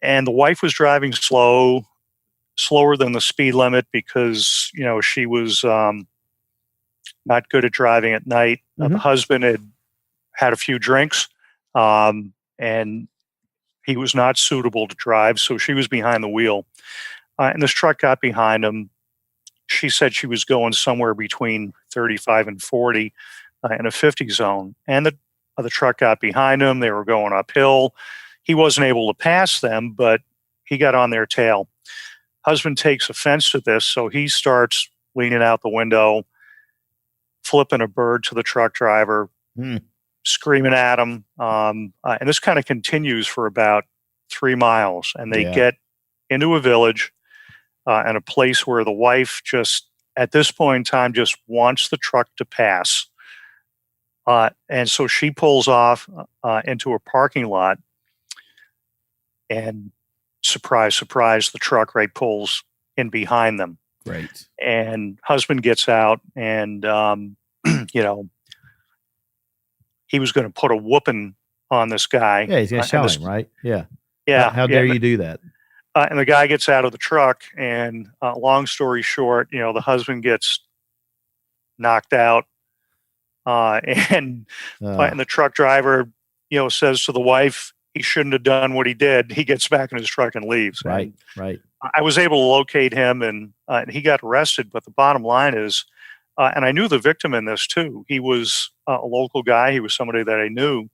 And the wife was driving slower than the speed limit because she was not good at driving at night. Mm-hmm. The husband had a few drinks, and he was not suitable to drive, so she was behind the wheel. And this truck got behind him. She said she was going somewhere between 35 and 40 in a 50 zone. And the truck got behind him. They were going uphill. He wasn't able to pass them, but he got on their tail. Husband takes offense to this, so he starts leaning out the window, flipping a bird to the truck driver, screaming at him. And this kind of continues for about 3 miles. And they get into a village and a place where the wife just, at this point in time, just wants the truck to pass. And so she pulls off into a parking lot, and surprise, surprise, the truck pulls in behind them. Great. And husband gets out, and he was going to put a whooping on this guy. Yeah, he's going to show him, right? Yeah. Yeah. How dare you do that? And the guy gets out of the truck, and long story short, the husband gets knocked out, and the truck driver, says to the wife, he shouldn't have done what he did. He gets back in his truck and leaves. Right, and right. I was able to locate him, and he got arrested. But the bottom line is, and I knew the victim in this too. He was a local guy. He was somebody that I knew.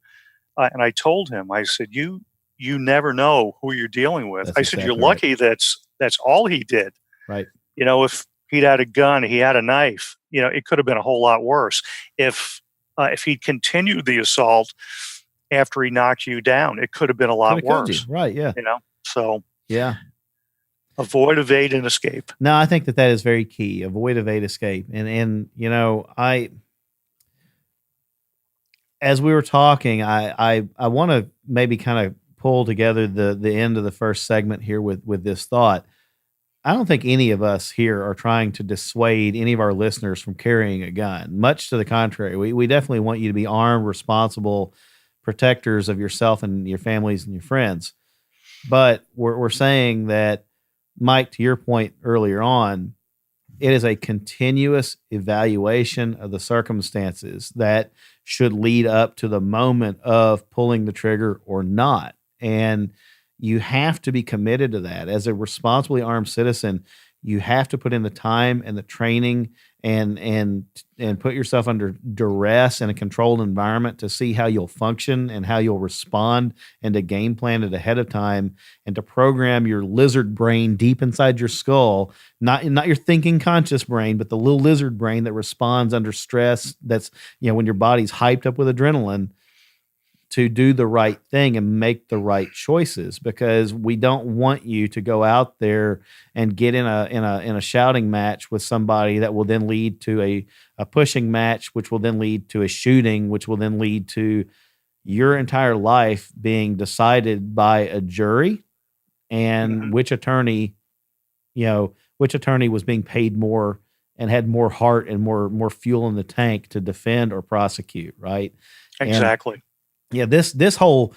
And I told him, I said, you never know who you're dealing with. That's I said, exactly you're lucky that's all he did. Right. If he'd had a gun, he had a knife, it could have been a whole lot worse. If he'd continued the assault after he knocked you down, it could have been a lot worse. Right. Yeah. So yeah. Avoid, evade, and escape. No, I think that is very key. Avoid, evade, escape. And as we were talking, I want to maybe kind of pull together the end of the first segment here with this thought. I don't think any of us here are trying to dissuade any of our listeners from carrying a gun. Much to the contrary, we definitely want you to be armed, responsible protectors of yourself and your families and your friends. But we're saying that, Mike, to your point earlier on, it is a continuous evaluation of the circumstances that should lead up to the moment of pulling the trigger or not. And you have to be committed to that. As a responsibly armed citizen, you have to put in the time and the training and put yourself under duress in a controlled environment to see how you'll function and how you'll respond, and to game plan it ahead of time, and to program your lizard brain deep inside your skull, not your thinking conscious brain, but the little lizard brain that responds under stress. That's, when your body's hyped up with adrenaline, to do the right thing and make the right choices, because we don't want you to go out there and get in a shouting match with somebody that will then lead to a pushing match, which will then lead to a shooting, which will then lead to your entire life being decided by a jury, and which attorney was being paid more and had more heart and more fuel in the tank to defend or prosecute, right? Exactly. Yeah, this whole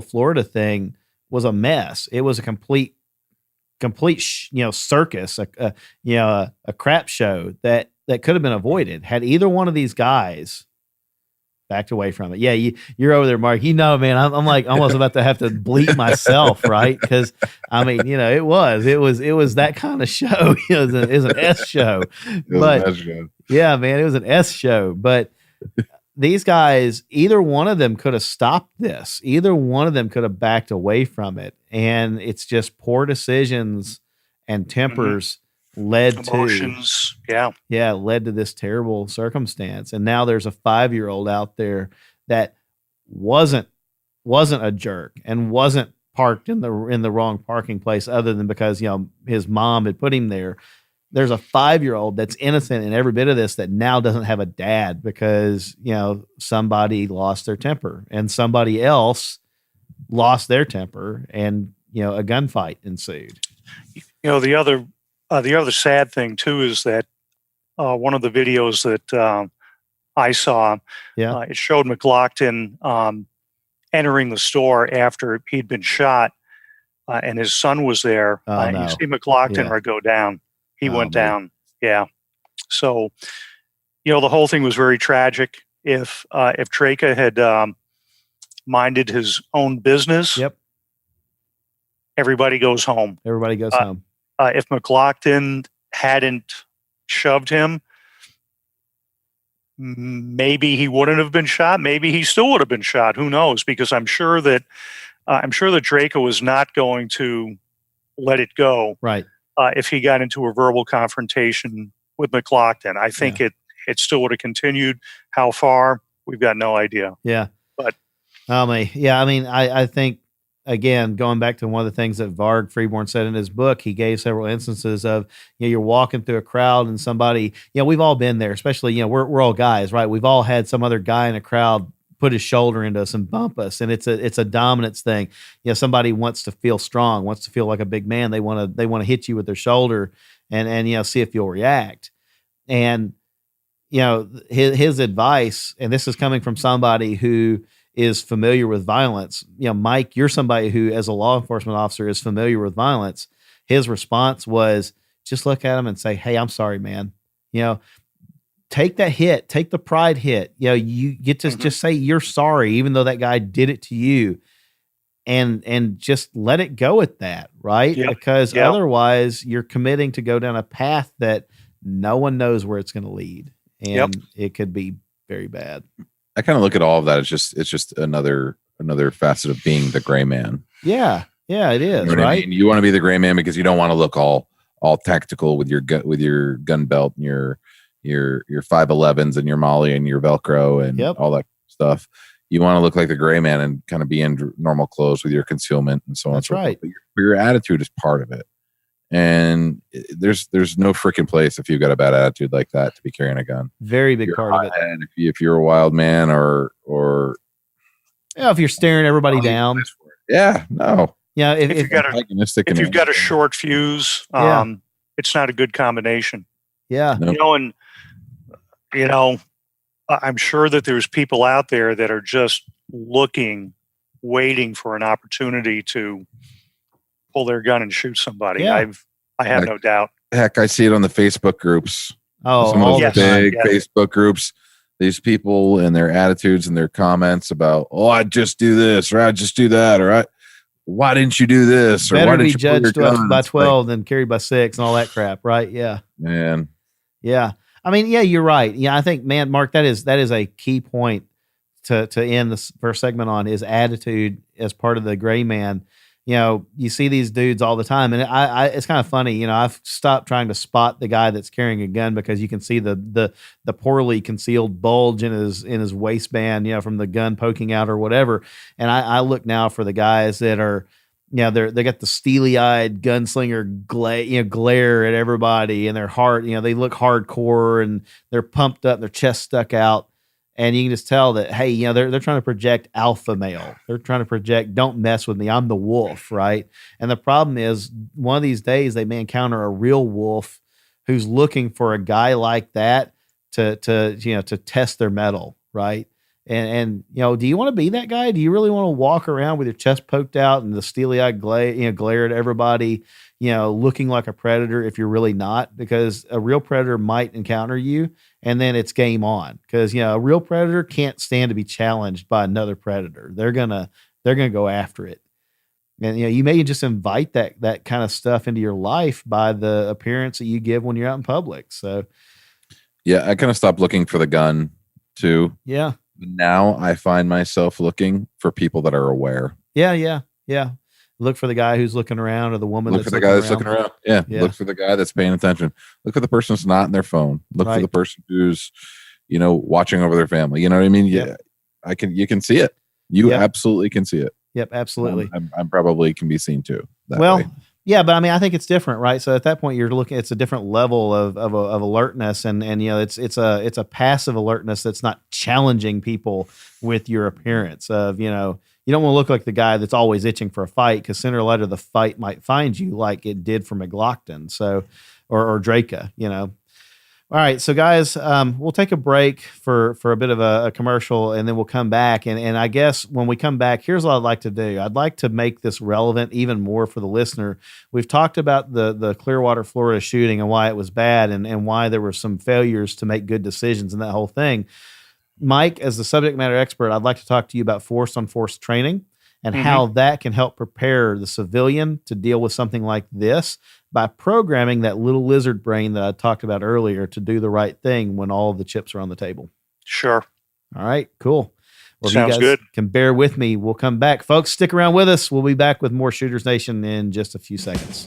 Florida thing was a mess. It was a complete circus, a crap show that could have been avoided had either one of these guys backed away from it. Yeah, you're over there, Mark. Man, I'm like almost about to have to bleep myself, right? Because it was that kind of show. It was an S show, yeah, man, it was an S show, but. These guys, either one of them could have stopped this. Either one of them could have backed away from it. And it's just poor decisions and tempers led to this terrible circumstance. And now there's a 5-year-old out there that wasn't a jerk and wasn't parked in the wrong parking place, other than because his mom had put him there. There's a 5-year-old that's innocent in every bit of this that now doesn't have a dad because, somebody lost their temper and somebody else lost their temper, and, a gunfight ensued. The other sad thing too is that one of the videos that I saw, it showed McGlockton entering the store after he'd been shot, and his son was there. No. You see McGlockton go down. He went down. Yeah. So, the whole thing was very tragic. If Drejka had minded his own business, everybody goes home. Everybody goes home. If McGlockton hadn't shoved him, maybe he wouldn't have been shot. Maybe he still would have been shot. Who knows? Because I'm sure that Drejka was not going to let it go. Right. If he got into a verbal confrontation with McGlockton. I think it still would have continued. How far? We've got no idea. Yeah. But I think, again, going back to one of the things that Varg Freeborn said in his book, he gave several instances of, you're walking through a crowd and somebody, we've all been there, especially, we're all guys, right? We've all had some other guy in a crowd put his shoulder into us and bump us. And it's a dominance thing. Somebody wants to feel strong, wants to feel like a big man. They want to hit you with their shoulder and see if you'll react. And, his advice, and this is coming from somebody who is familiar with violence. Mike, you're somebody who, as a law enforcement officer, is familiar with violence. His response was just look at him and say, "Hey, I'm sorry, man." Take that hit, take the pride hit. You get to just say you're sorry, even though that guy did it to you, and just let it go at that, right? Yep. Because otherwise, you're committing to go down a path that no one knows where it's going to lead, and it could be very bad. I kind of look at all of that. It's just another facet of being the gray man. Yeah, it is. You know right. I mean? You want to be the gray man because you don't want to look all tactical with your gun belt and your 511s and your Molly and your Velcro and all that stuff. You want to look like the gray man and kind of be in normal clothes with your concealment and so on. That's right. But your attitude is part of it. And there's no freaking place if you've got a bad attitude like that to be carrying a gun. Very big part of it. And if you're a wild man or if you're staring everybody down. No. Yeah. If you've got a short fuse, it's not a good combination. Yeah. Nope. I'm sure that there's people out there that are just waiting for an opportunity to pull their gun and shoot somebody. I have no doubt. Heck, I see it on the Facebook groups. Oh, some of those big Facebook groups. These people and their attitudes and their comments about, I just do this, or I just do that, or why didn't you do this? Or better why didn't be you judged by 12 than carried by 6 and all that crap, right? Yeah, man. Yeah, I mean, you're right. Yeah, I think, man, Mark, that is a key point to end this first segment on, is attitude as part of the gray man. You see these dudes all the time, and it's kind of funny. I've stopped trying to spot the guy that's carrying a gun because you can see the poorly concealed bulge in his waistband, from the gun poking out or whatever. And I look now for the guys that are, they got the steely-eyed gunslinger glare at everybody, and their heart, they look hardcore and they're pumped up, and their chest stuck out. And you can just tell that, hey, they're trying to project alpha male. They're trying to project, don't mess with me, I'm the wolf, right? And the problem is, one of these days they may encounter a real wolf who's looking for a guy like that to test their mettle, right? And do you want to be that guy? Do you really want to walk around with your chest poked out and the steely-eyed glare at everybody, looking like a predator if you're really not? Because a real predator might encounter you, and then it's game on. Because a real predator can't stand to be challenged by another predator. They're gonna go after it. And you may just invite that kind of stuff into your life by the appearance that you give when you're out in public. So I kind of stopped looking for the gun too. Yeah. Now I find myself looking for people that are aware. Yeah. Look for the guy who's looking around, or the woman. Look for the guy that's looking around. Yeah. Look for the guy that's paying attention. Look for the person that's not in their phone. Look for the person who's, watching over their family. You know what I mean? Yeah. You can see it. You absolutely can see it. Yep. Absolutely. I'm probably can be seen too. Well, yeah, but I mean, I think it's different, right? So at that point, you're looking. It's a different level of alertness, and it's a passive alertness that's not challenging people with your appearance. Of you don't want to look like the guy that's always itching for a fight, because sooner or later the fight might find you, like it did for McGlockton. So, or Drejka, All right, so guys, we'll take a break for a bit of a commercial, and then we'll come back. And I guess when we come back, here's what I'd like to do. I'd like to make this relevant even more for the listener. We've talked about the Clearwater, Florida shooting and why it was bad, and why there were some failures to make good decisions and that whole thing. Mike, as the subject matter expert, I'd like to talk to you about force-on-force training and how that can help prepare the civilian to deal with something like this by programming that little lizard brain that I talked about earlier to do the right thing when all of the chips are on the table. Sure. All right, cool. Well, Sounds if you guys good. can bear with me, we'll come back. Folks, stick around with us. We'll be back with more Shooters Nation in just a few seconds.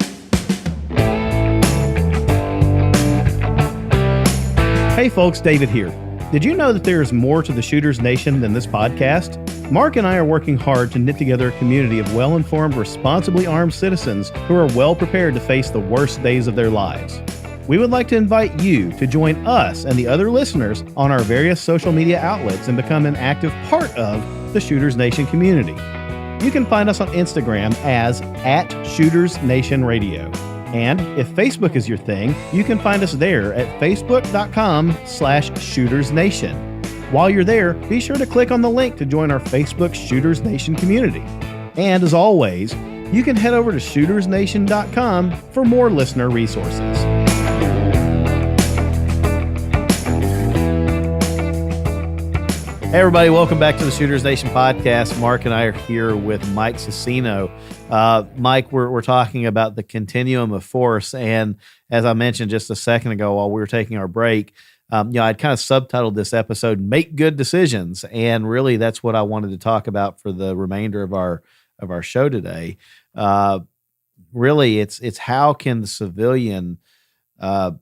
Hey folks, David here. Did you know that there is more to the Shooters Nation than this podcast? Mark and I are working hard to knit together a community of well-informed, responsibly armed citizens who are well prepared to face the worst days of their lives. We would like to invite you to join us and the other listeners on our various social media outlets and become an active part of the Shooters Nation community. You can find us on Instagram as @ShootersNationRadio. And if Facebook is your thing, you can find us there at facebook.com/ShootersNation. While you're there, be sure to click on the link to join our Facebook Shooters Nation community. And as always, you can head over to shootersnation.com for more listener resources. Hey everybody, welcome back to the Shooters Nation podcast. Mark and I are here with Mike Sisino. Mike, we're talking about the Continuum of Force, and as I mentioned just a second ago while we were taking our break, I'd kind of subtitled this episode "Make Good Decisions," and really that's what I wanted to talk about for the remainder of our show today. Really, it's how can the civilian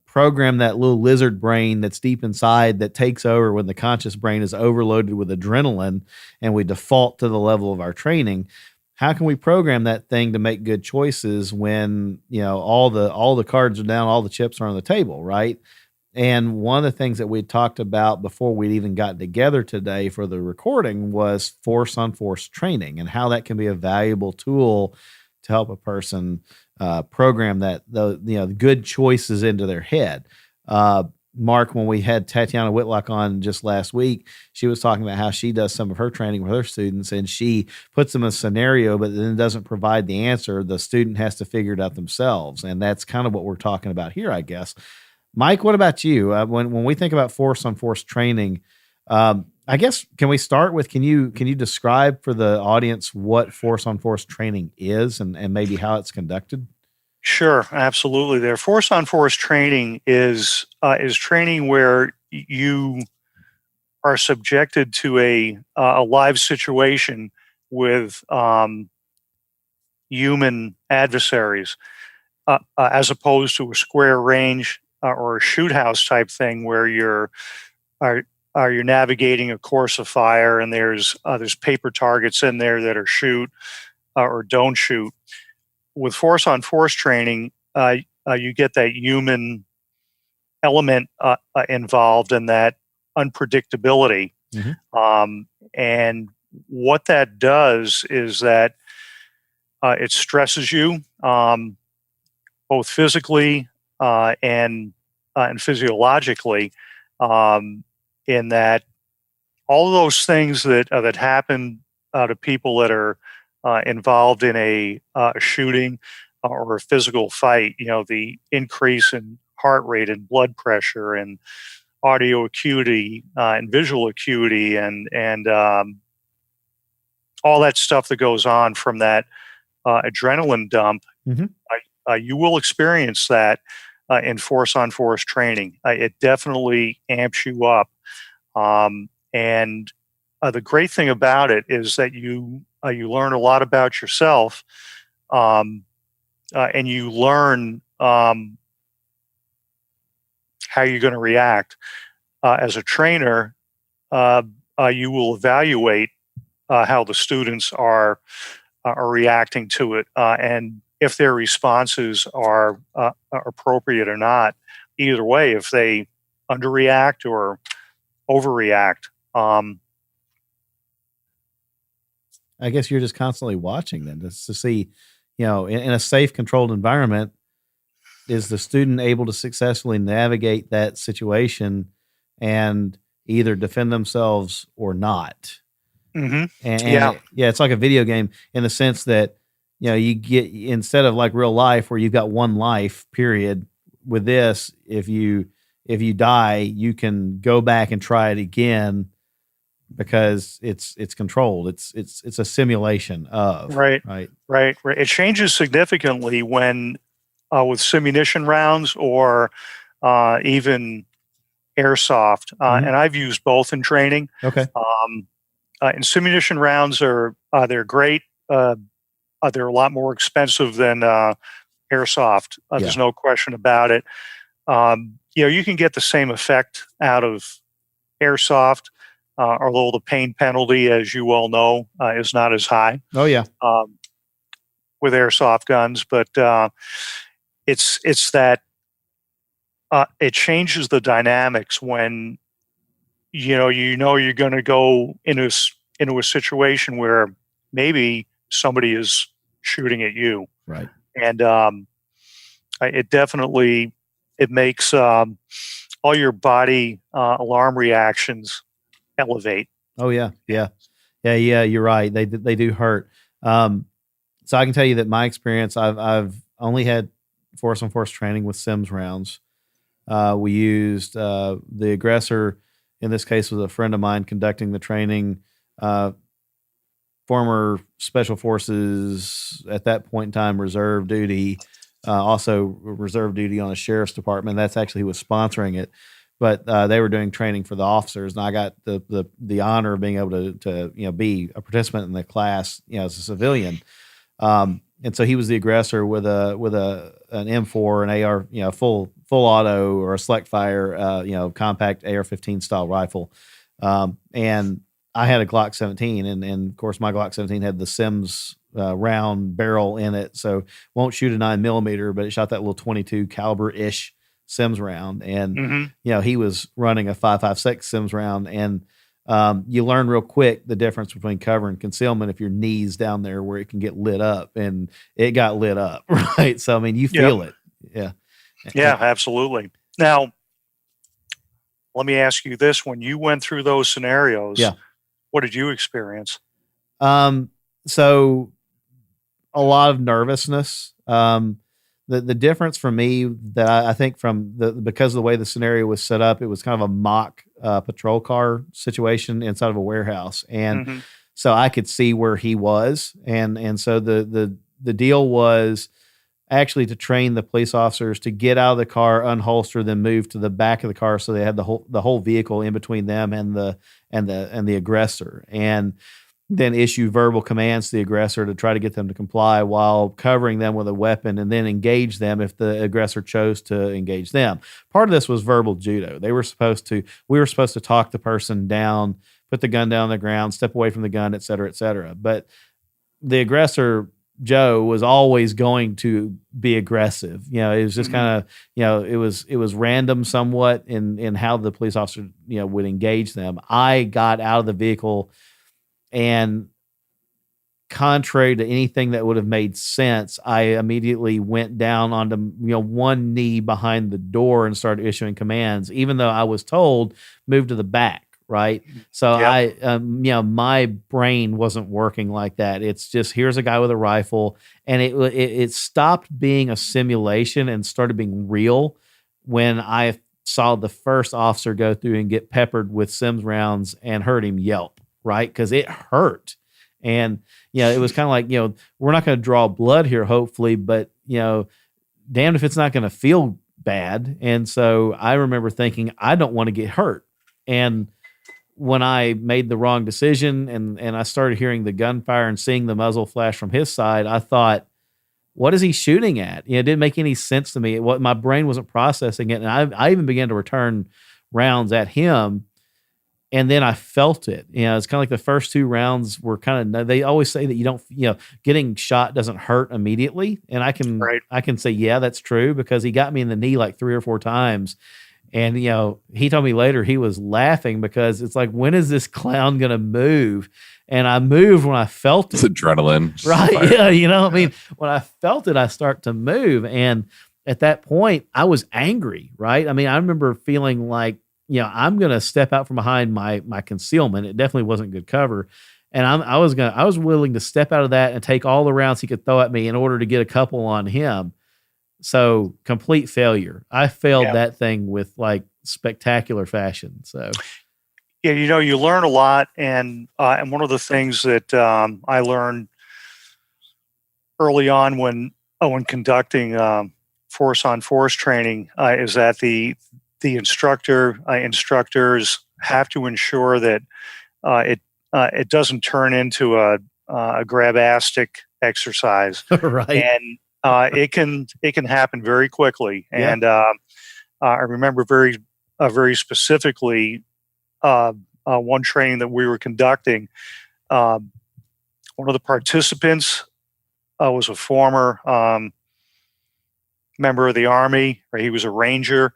program that little lizard brain that's deep inside that takes over when the conscious brain is overloaded with adrenaline and we default to the level of our training. How can we program that thing to make good choices when, all the cards are down, all the chips are on the table, right? And one of the things that we talked about before we'd even gotten together today for the recording was force on force training and how that can be a valuable tool to help a person program that the good choices into their head. Mark, when we had Tatiana Whitlock on just last week, she was talking about how she does some of her training with her students, and she puts them in a scenario, but then doesn't provide the answer. The student has to figure it out themselves, and that's kind of what we're talking about here, I guess. Mike, what about you? When we think about force on force training, I guess can we start with can you describe for the audience what force on force training is and maybe how it's conducted? Sure, absolutely. There, force on force training is training where you are subjected to a live situation with human adversaries, as opposed to a square range or a shoot house type thing where you're navigating a course of fire and there's paper targets in there that are shoot or don't shoot. With force on force training, you get that human element involved in that unpredictability. Mm-hmm. And what that does is that it stresses you both physically and physiologically, in that all those things that happen to people that are involved in a shooting or a physical fight, the increase in heart rate and blood pressure and audio acuity and visual acuity and all that stuff that goes on from that adrenaline dump. Mm-hmm. You will experience that in force on force training. It definitely amps you up. And the great thing about it is that you learn a lot about yourself, and you learn how you're going to react. As a trainer, you will evaluate how the students are reacting to it, and if their responses are appropriate or not. Either way, if they underreact or overreact. I guess you're just constantly watching them to see, in a safe, controlled environment, is the student able to successfully navigate that situation and either defend themselves or not. Mm-hmm. And it's like a video game in the sense that, you get, instead of like real life where you've got one life period, with this, if you die, you can go back and try it again because it's controlled. It's a simulation of right. It changes significantly when with simunition rounds or even airsoft, and I've used both in training. Okay. Insinuation rounds they're great. They're a lot more expensive than airsoft. There's no question about it. You can get the same effect out of airsoft, although the pain penalty, as you well know, is not as high. Oh yeah. With airsoft guns, but it's that it changes the dynamics when you're going to go into a situation where maybe somebody is shooting at you, right? And it definitely makes all your body alarm reactions elevate. Oh yeah. You're right. They do hurt. So I can tell you that my experience, I've only had force on force training with Sims rounds. We used the aggressor. In this case, was a friend of mine conducting the training. Former special forces, at that point in time, reserve duty. Also reserve duty on a sheriff's department. That's actually who was sponsoring it. But they were doing training for the officers, and I got the honor of being able to be a participant in the class, as a civilian. And so he was the aggressor with an M4, an AR, full auto or a select fire, compact AR-15 style rifle. And I had a Glock 17, and of course my Glock 17 had the Sims round barrel in it, so won't shoot a 9mm, but it shot that little 22 caliber ish Sims round, and he was running a 5.56 Sims round, and you learn real quick the difference between cover and concealment if your knees down there where it can get lit up, and it got lit up, right? So I mean, you feel it, yeah, absolutely. Now, let me ask you this: when you went through those scenarios, what did you experience? So a lot of nervousness. The difference for me that I think because of the way the scenario was set up, it was kind of a mock patrol car situation inside of a warehouse. And so I could see where he was. And so the deal was actually to train the police officers to get out of the car, unholster, then move to the back of the car. So they had the whole vehicle in between them and the aggressor. And then issue verbal commands to the aggressor to try to get them to comply while covering them with a weapon, and then engage them if the aggressor chose to engage them. Part of this was verbal judo. We were supposed to talk the person down, put the gun down on the ground, step away from the gun, et cetera, et cetera. But the aggressor, Joe, was always going to be aggressive. It was just kind of, it was random somewhat in how the police officer, would engage them. I got out of the vehicle, and contrary to anything that would have made sense, I immediately went down onto one knee behind the door and started issuing commands, even though I was told move to the back. Right. So my brain wasn't working like that. It's just, here's a guy with a rifle, and it stopped being a simulation and started being real when I saw the first officer go through and get peppered with Sims rounds and heard him yelp. Right. Cause it hurt. And, it was kind of like, we're not going to draw blood here, hopefully, but, damned if it's not going to feel bad. And so I remember thinking, I don't want to get hurt. And when I made the wrong decision and I started hearing the gunfire and seeing the muzzle flash from his side, I thought, what is he shooting at? It didn't make any sense to me. My brain wasn't processing it. And I even began to return rounds at him. And then I felt it. It's kind of like the first two rounds were they always say that you don't, getting shot doesn't hurt immediately. And I can say, yeah, that's true, because he got me in the knee like 3 or 4 times. And, he told me later he was laughing because it's like, when is this clown going to move? And I moved when I felt it. It's adrenaline. Right. Yeah. When I felt it, I start to move. And at that point I was angry. Right. I remember feeling like, I'm going to step out from behind my concealment. It definitely wasn't good cover. And I was willing to step out of that and take all the rounds he could throw at me in order to get a couple on him. So complete failure. I failed that thing with like spectacular fashion. So, you learn a lot. And one of the things that I learned early on when conducting force on force training is that the instructors have to ensure that it doesn't turn into a grabastic exercise, Right. and it can happen very quickly. Yeah. And I remember very specifically one training that we were conducting. One of the participants was a former member of the Army, right? He was a Ranger.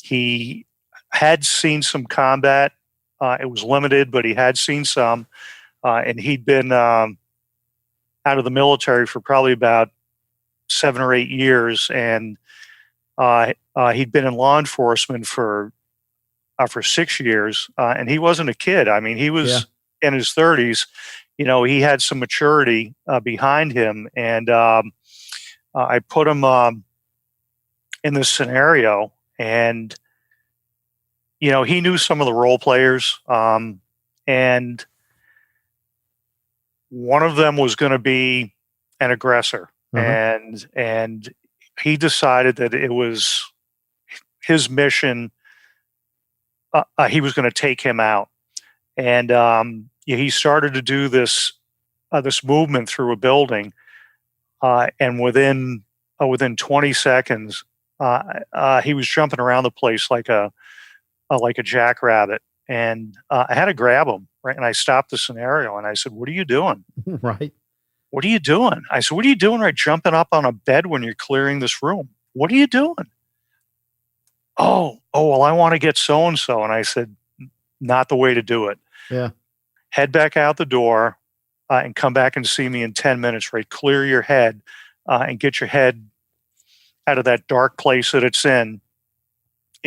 He had seen some combat. It was limited, but he had seen some. And he'd been out of the military for probably about 7 or 8 years. And he'd been in law enforcement for 6 years. And he wasn't a kid. I mean, he was in his 30s. He had some maturity behind him. And I put him in this scenario, and he knew some of the role players, and one of them was going to be an aggressor, and he decided that it was his mission. He was going to take him out, and he started to do this movement through a building. And within 20 seconds, he was jumping around the place like a jackrabbit, and I had to grab him, right? And I stopped the scenario, and I said, "What are you doing?" Right. "What are you doing?" I said, "What are you doing, right? Jumping up on a bed when you're clearing this room? What are you doing?" Oh, well, I want to get so and so, and I said, "Not the way to do it. Yeah. Head back out the door." And come back and see me in 10 minutes, right? Clear your head and get your head out of that dark place that it's in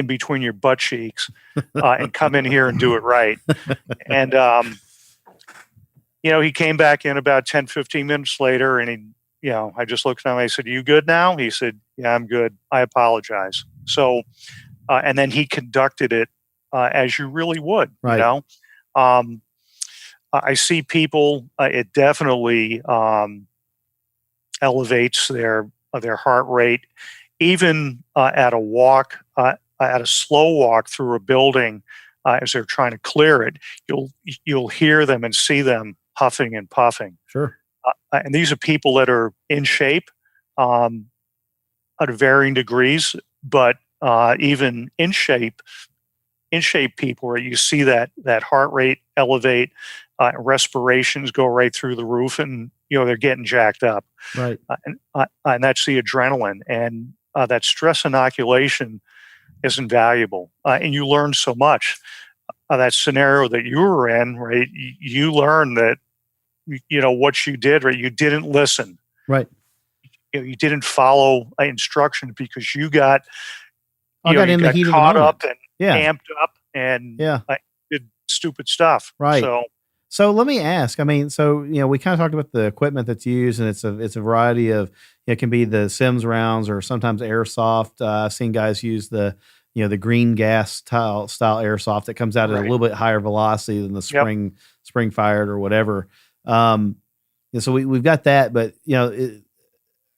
between your butt cheeks, and come in here and do it right. And, he came back in about 10, 15 minutes later, and I just looked at him. I said, "You good now?" He said, "Yeah, I'm good. I apologize." So, and then he conducted it as you really would, right. I see people, it definitely elevates their heart rate, even at a walk, at a slow walk through a building, as they're trying to clear it. You'll hear them and see them huffing and puffing. Sure. And these are people that are in shape at varying degrees, but even in shape people, where you see that heart rate elevate. Respirations go right through the roof, and they're getting jacked up. Right. And that's the adrenaline, and that stress inoculation is invaluable. And you learn so much. That scenario that you were in, right? You learn that what you did, right? You didn't listen. Right. You didn't follow instructions because you got in the heat caught of the up and amped up and did stupid stuff. Right. So let me ask. I mean, we kind of talked about the equipment that's used, and it's a variety of. It can be the Sims rounds or sometimes airsoft. I've seen guys use the green gas style airsoft that comes out at a little bit higher velocity than the spring fired or whatever. So we've got that, but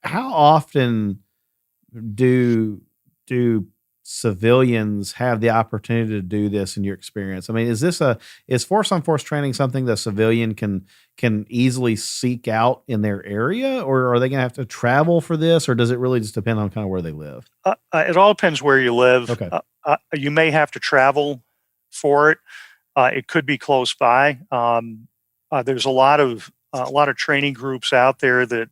how often do civilians have the opportunity to do this in your experience? I mean, is force on force training something that a civilian can easily seek out in their area, or are they going to have to travel for this, or does it really just depend on kind of where they live? It all depends where you live. Okay. You may have to travel for it. It could be close by. There's a lot of training groups out there that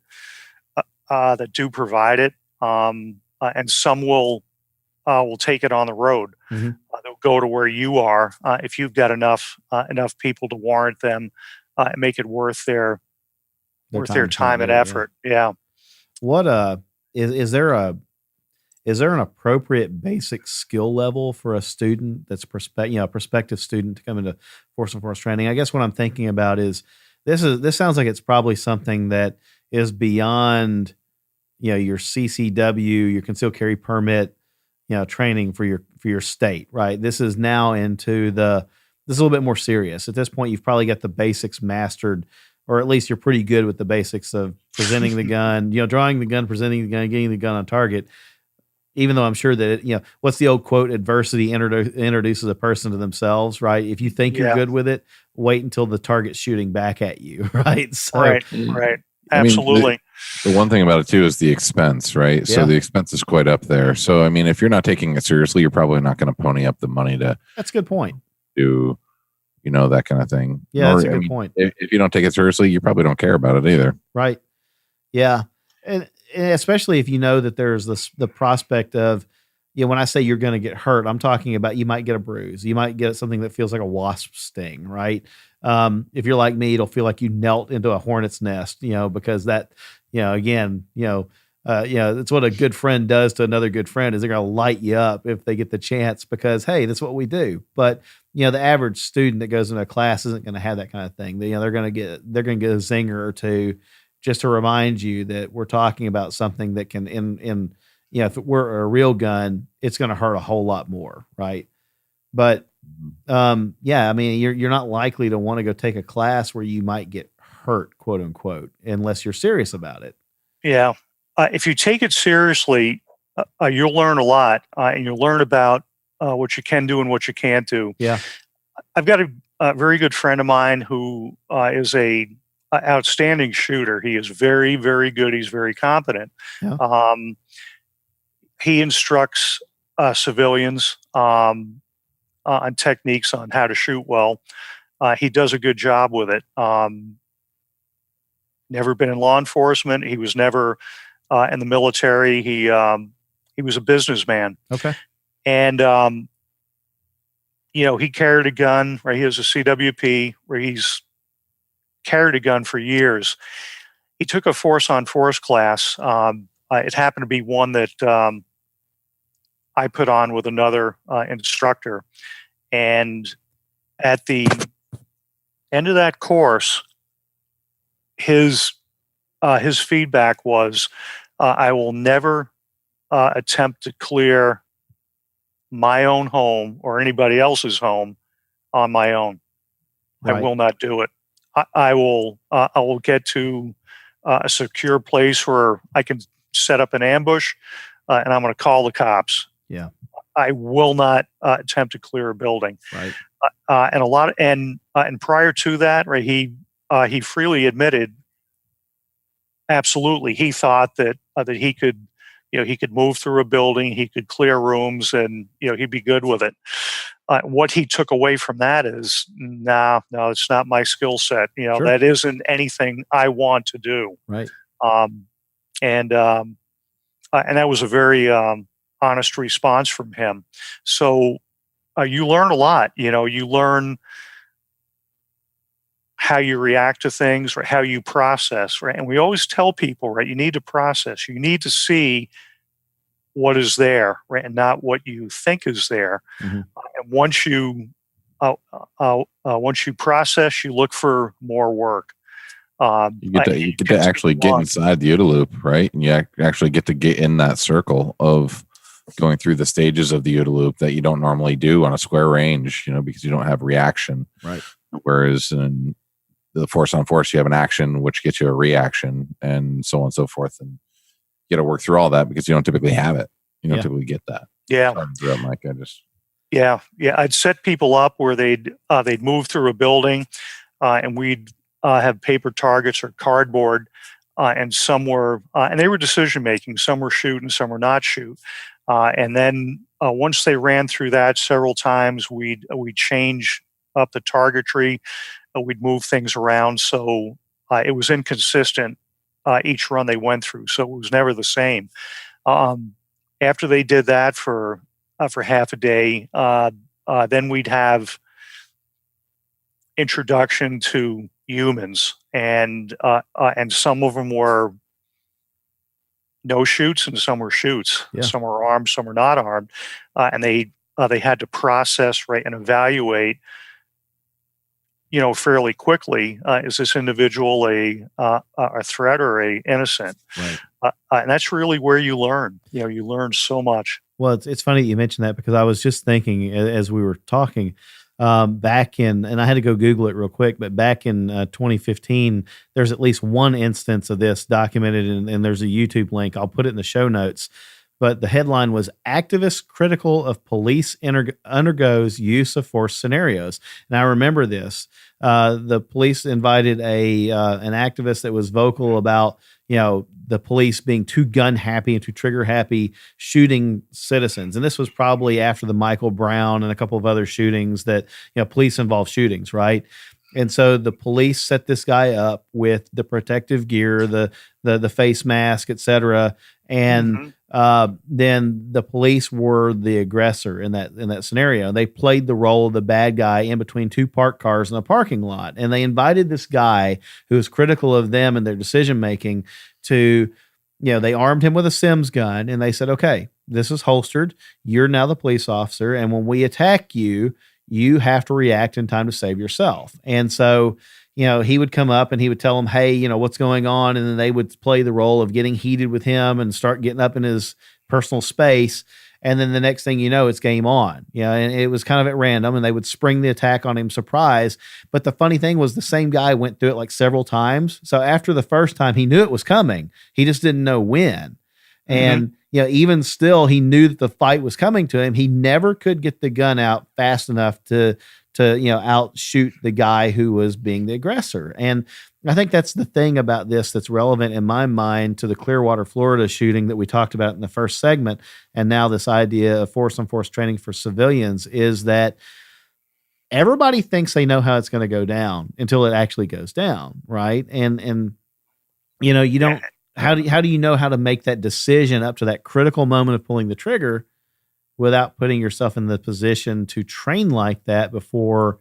do provide it, and some will take it on the road. Mm-hmm. They'll go to where you are if you've got enough people to warrant them and make it worth their time and effort. Yeah. What is there an appropriate basic skill level for a student that's a prospective student to come into force and force training? I guess what I'm thinking about is this sounds like it's probably something that is beyond your CCW, your concealed carry permit, training for your state, right? This is now into this is a little bit more serious. At this point, you've probably got the basics mastered, or at least you're pretty good with the basics of presenting the gun, drawing the gun, presenting the gun, getting the gun on target. even though I'm sure that, what's the old quote, adversity introduces a person to themselves, right? If you think you're good with it, wait until the target's shooting back at you, right? So, right. Absolutely. The one thing about it too is the expense, right? So the expense is quite up there. So, I mean, if you're not taking it seriously, you're probably not going to pony up the money to. That's a good point. Do, that kind of thing. Yeah, that's a good point. If you don't take it seriously, you probably don't care about it either. Right. Yeah. And especially if you know that there's the prospect of, when I say you're going to get hurt, I'm talking about you might get a bruise. You might get something that feels like a wasp sting, right? If you're like me, it'll feel like you knelt into a hornet's nest, because that, again, it's what a good friend does to another good friend is they're going to light you up if they get the chance because, hey, that's what we do. But, the average student that goes into a class isn't going to have that kind of thing. They're going to get a zinger or two just to remind you that we're talking about something that can, if it were a real gun, it's going to hurt a whole lot more. Right. But, you're not likely to want to go take a class where you might get hurt, quote unquote, unless you're serious about it. Yeah. If you take it seriously, you'll learn a lot and you'll learn about what you can do and what you can't do. Yeah. I've got a very good friend of mine who is a outstanding shooter. He is very, very good. He's very competent. Yeah. He instructs civilians on techniques on how to shoot well. He does a good job with it. Never been in law enforcement. He was never in the military. He was a businessman. Okay. And he carried a gun. Right, he has a CWP where he's carried a gun for years. He took a force-on-force class. It happened to be one that I put on with another instructor. And at the end of that course, his feedback was, I will never attempt to clear my own home or anybody else's home on my own. Right. I will not do it. I will get to a secure place where I can set up an ambush, and I'm going to call the cops. Yeah, I will not attempt to clear a building. Right. And prior to that, right, he freely admitted, absolutely, he thought that he could, he could move through a building, he could clear rooms, and he'd be good with it. What he took away from that is, no, it's not my skill set. Sure. That isn't anything I want to do. Right. And that was a very honest response from him. So you learn a lot. You learn how you react to things or how you process. Right. And we always tell people, right, you need to process. You need to see what is there, right, and not what you think is there. Mm-hmm. And once you process, you look for more work. You get to actually get inside the OODA loop, right? And you actually get to get in that circle of going through the stages of the OODA loop that you don't normally do on a square range, because you don't have reaction. Right. Whereas in the force on force, you have an action, which gets you a reaction, and so on and so forth. And you got to work through all that because you don't typically have it. You don't typically get that. Yeah. Mike, Yeah. I'd set people up where they'd move through a building, and we'd have paper targets or cardboard, and some were, and they were decision making. Some were shoot and some were not shoot. And then once they ran through that several times, we'd change up the targetry. We'd move things around, so it was inconsistent each run they went through. So it was never the same. After they did that for half a day, then we'd have introduction to humans, and some of them were no shoots and some were shoots. Yeah. Some were armed, some were not armed, and they had to process, right, and evaluate, fairly quickly, is this individual a threat or a innocent? Right. And that's really where you learn. You learn so much. Well, it's funny that you mentioned that because I was just thinking as we were talking back in, and I had to go Google it real quick, but back in 2015, there's at least one instance of this documented, and there's a YouTube link. I'll put it in the show notes. but the headline was "Activist Critical of Police Undergoes Use of Force Scenarios." And I remember this. The police invited an activist that was vocal about, the police being too gun happy and too trigger happy shooting citizens. And this was probably after the Michael Brown and a couple of other shootings that, police involved shootings, right? And so the police set this guy up with the protective gear, the face mask, et cetera. And then the police were the aggressor in that scenario. They played the role of the bad guy in between two parked cars in a parking lot. And they invited this guy who was critical of them and their decision making to, they armed him with a Sims gun, and they said, okay, this is holstered. You're now the police officer. And when we attack you, you have to react in time to save yourself. And so, he would come up and he would tell them, hey, what's going on? And then they would play the role of getting heated with him and start getting up in his personal space. And then the next thing you know, it's game on. And it was kind of at random, and they would spring the attack on him surprise. But the funny thing was the same guy went through it like several times. So after the first time, he knew it was coming. He just didn't know when. And, even still, he knew that the fight was coming to him. He never could get the gun out fast enough to outshoot the guy who was being the aggressor. And I think that's the thing about this that's relevant in my mind to the Clearwater, Florida shooting that we talked about in the first segment. And now this idea of force on force training for civilians is that everybody thinks they know how it's going to go down until it actually goes down. Right. And you don't, how do you know how to make that decision up to that critical moment of pulling the trigger without putting yourself in the position to train like that before,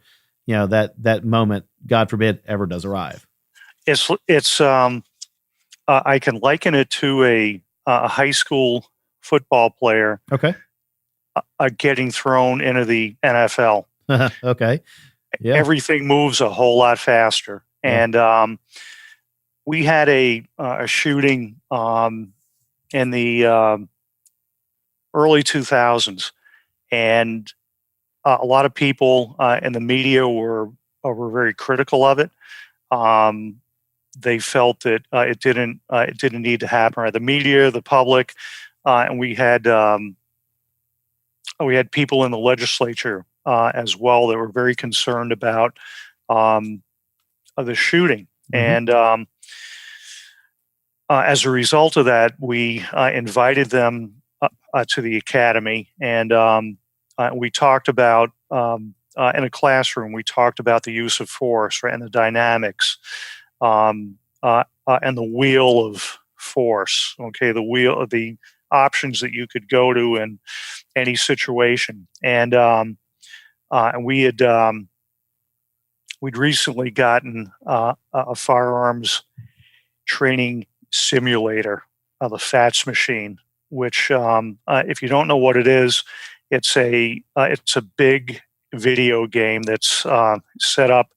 that moment, God forbid, ever does arrive? It's I can liken it to a high school football player. Okay. Getting thrown into the NFL. Okay. Yeah. Everything moves a whole lot faster. Yeah. And we had a shooting in the early 2000s, and a lot of people in the media were very critical of it. They felt that it didn't need to happen. Right? The media, the public, and we had people in the legislature as well that were very concerned about the shooting. And as a result of that, we invited them to the academy, and we talked about in a classroom. We talked about the use of force, right, and the dynamics, and the wheel of force. Okay, the options that you could go to in any situation, and we'd recently gotten a firearms training simulator, the FATS machine, which, if you don't know what it is, it's a big video game that's set up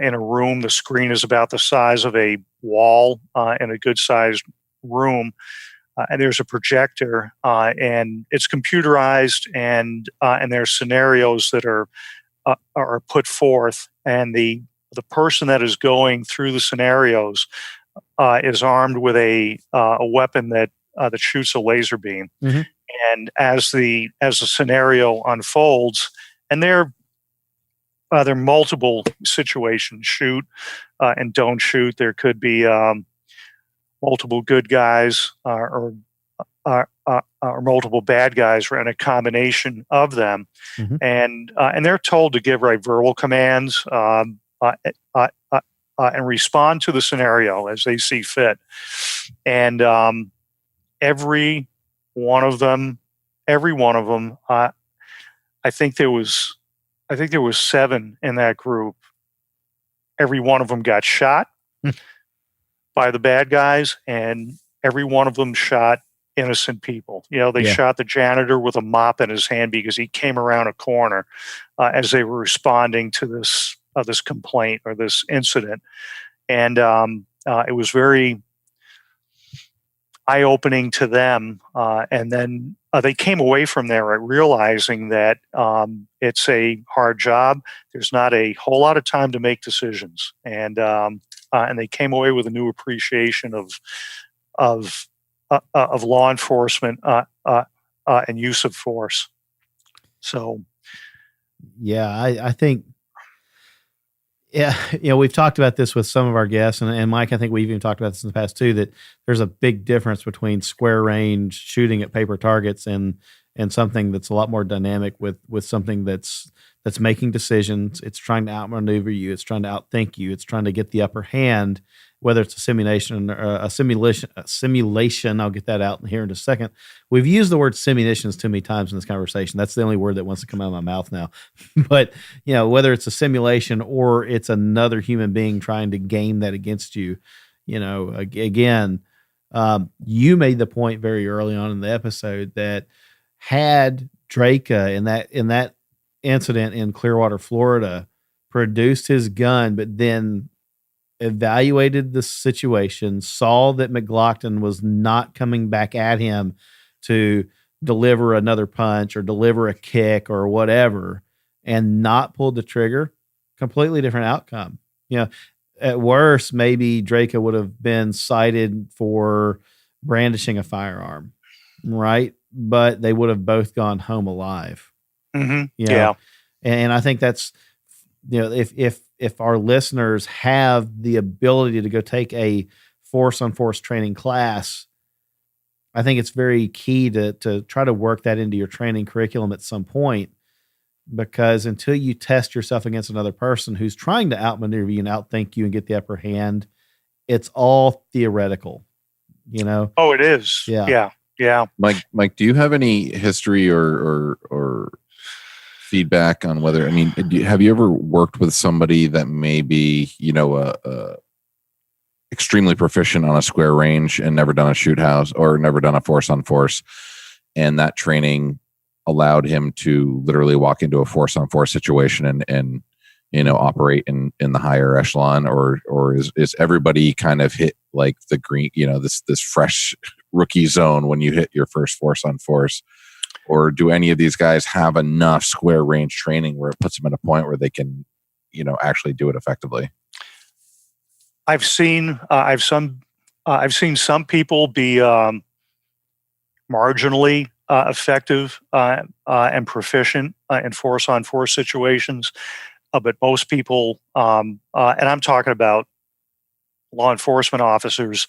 in a room. The screen is about the size of a wall in a good-sized room, and there's a projector, and it's computerized, and there's scenarios that are put forth, and the person that is going through the scenarios is armed with a weapon that shoots a laser beam. Mm-hmm. And as the scenario unfolds, and there are multiple situations: shoot and don't shoot. There could be multiple good guys or multiple bad guys, and a combination of them. Mm-hmm. And they're told to give verbal commands and respond to the scenario as they see fit. And every one of them, I think there was 7 in that group. Every one of them got shot by the bad guys, and every one of them shot innocent people. They shot the janitor with a mop in his hand because he came around a corner as they were responding to this complaint or this incident. And it was very eye-opening to them. And then they came away from there realizing that it's a hard job. There's not a whole lot of time to make decisions. And they came away with a new appreciation of of law enforcement and use of force. So, yeah, I think, yeah, we've talked about this with some of our guests, and Mike, I think we've even talked about this in the past too, that there's a big difference between square range shooting at paper targets and something that's a lot more dynamic with something that's making decisions. It's trying to outmaneuver you. It's trying to outthink you. It's trying to get the upper hand, whether it's a simulation or a simulation. I'll get that out here in just a second. We've used the word simulations too many times in this conversation. That's the only word that wants to come out of my mouth now. But, whether it's a simulation or it's another human being trying to game that against you, again, you made the point very early on in the episode that had Drejka in that incident in Clearwater, Florida, produced his gun, but then evaluated the situation, saw that McGlockton was not coming back at him to deliver another punch or deliver a kick or whatever, and not pulled the trigger, completely different outcome. At worst, maybe Drejka would have been cited for brandishing a firearm, right? But they would have both gone home alive. mm-hmm. Yeah. And I think that's, if our listeners have the ability to go take a force on force training class, I think it's very key to try to work that into your training curriculum at some point, because until you test yourself against another person who's trying to outmaneuver you and outthink you and get the upper hand, it's all theoretical, Oh, it is. Yeah. Yeah. Mike, do you have any history or feedback on whether, have you ever worked with somebody that may be, extremely proficient on a square range and never done a shoot house or never done a force on force, and that training allowed him to literally walk into a force on force situation and operate in the higher echelon, or is everybody kind of hit like the green, this fresh rookie zone when you hit your first force on force? Or do any of these guys have enough square range training where it puts them at a point where they can, actually do it effectively? I've seen some people be marginally effective and proficient in force on force situations, but most people, and I'm talking about law enforcement officers,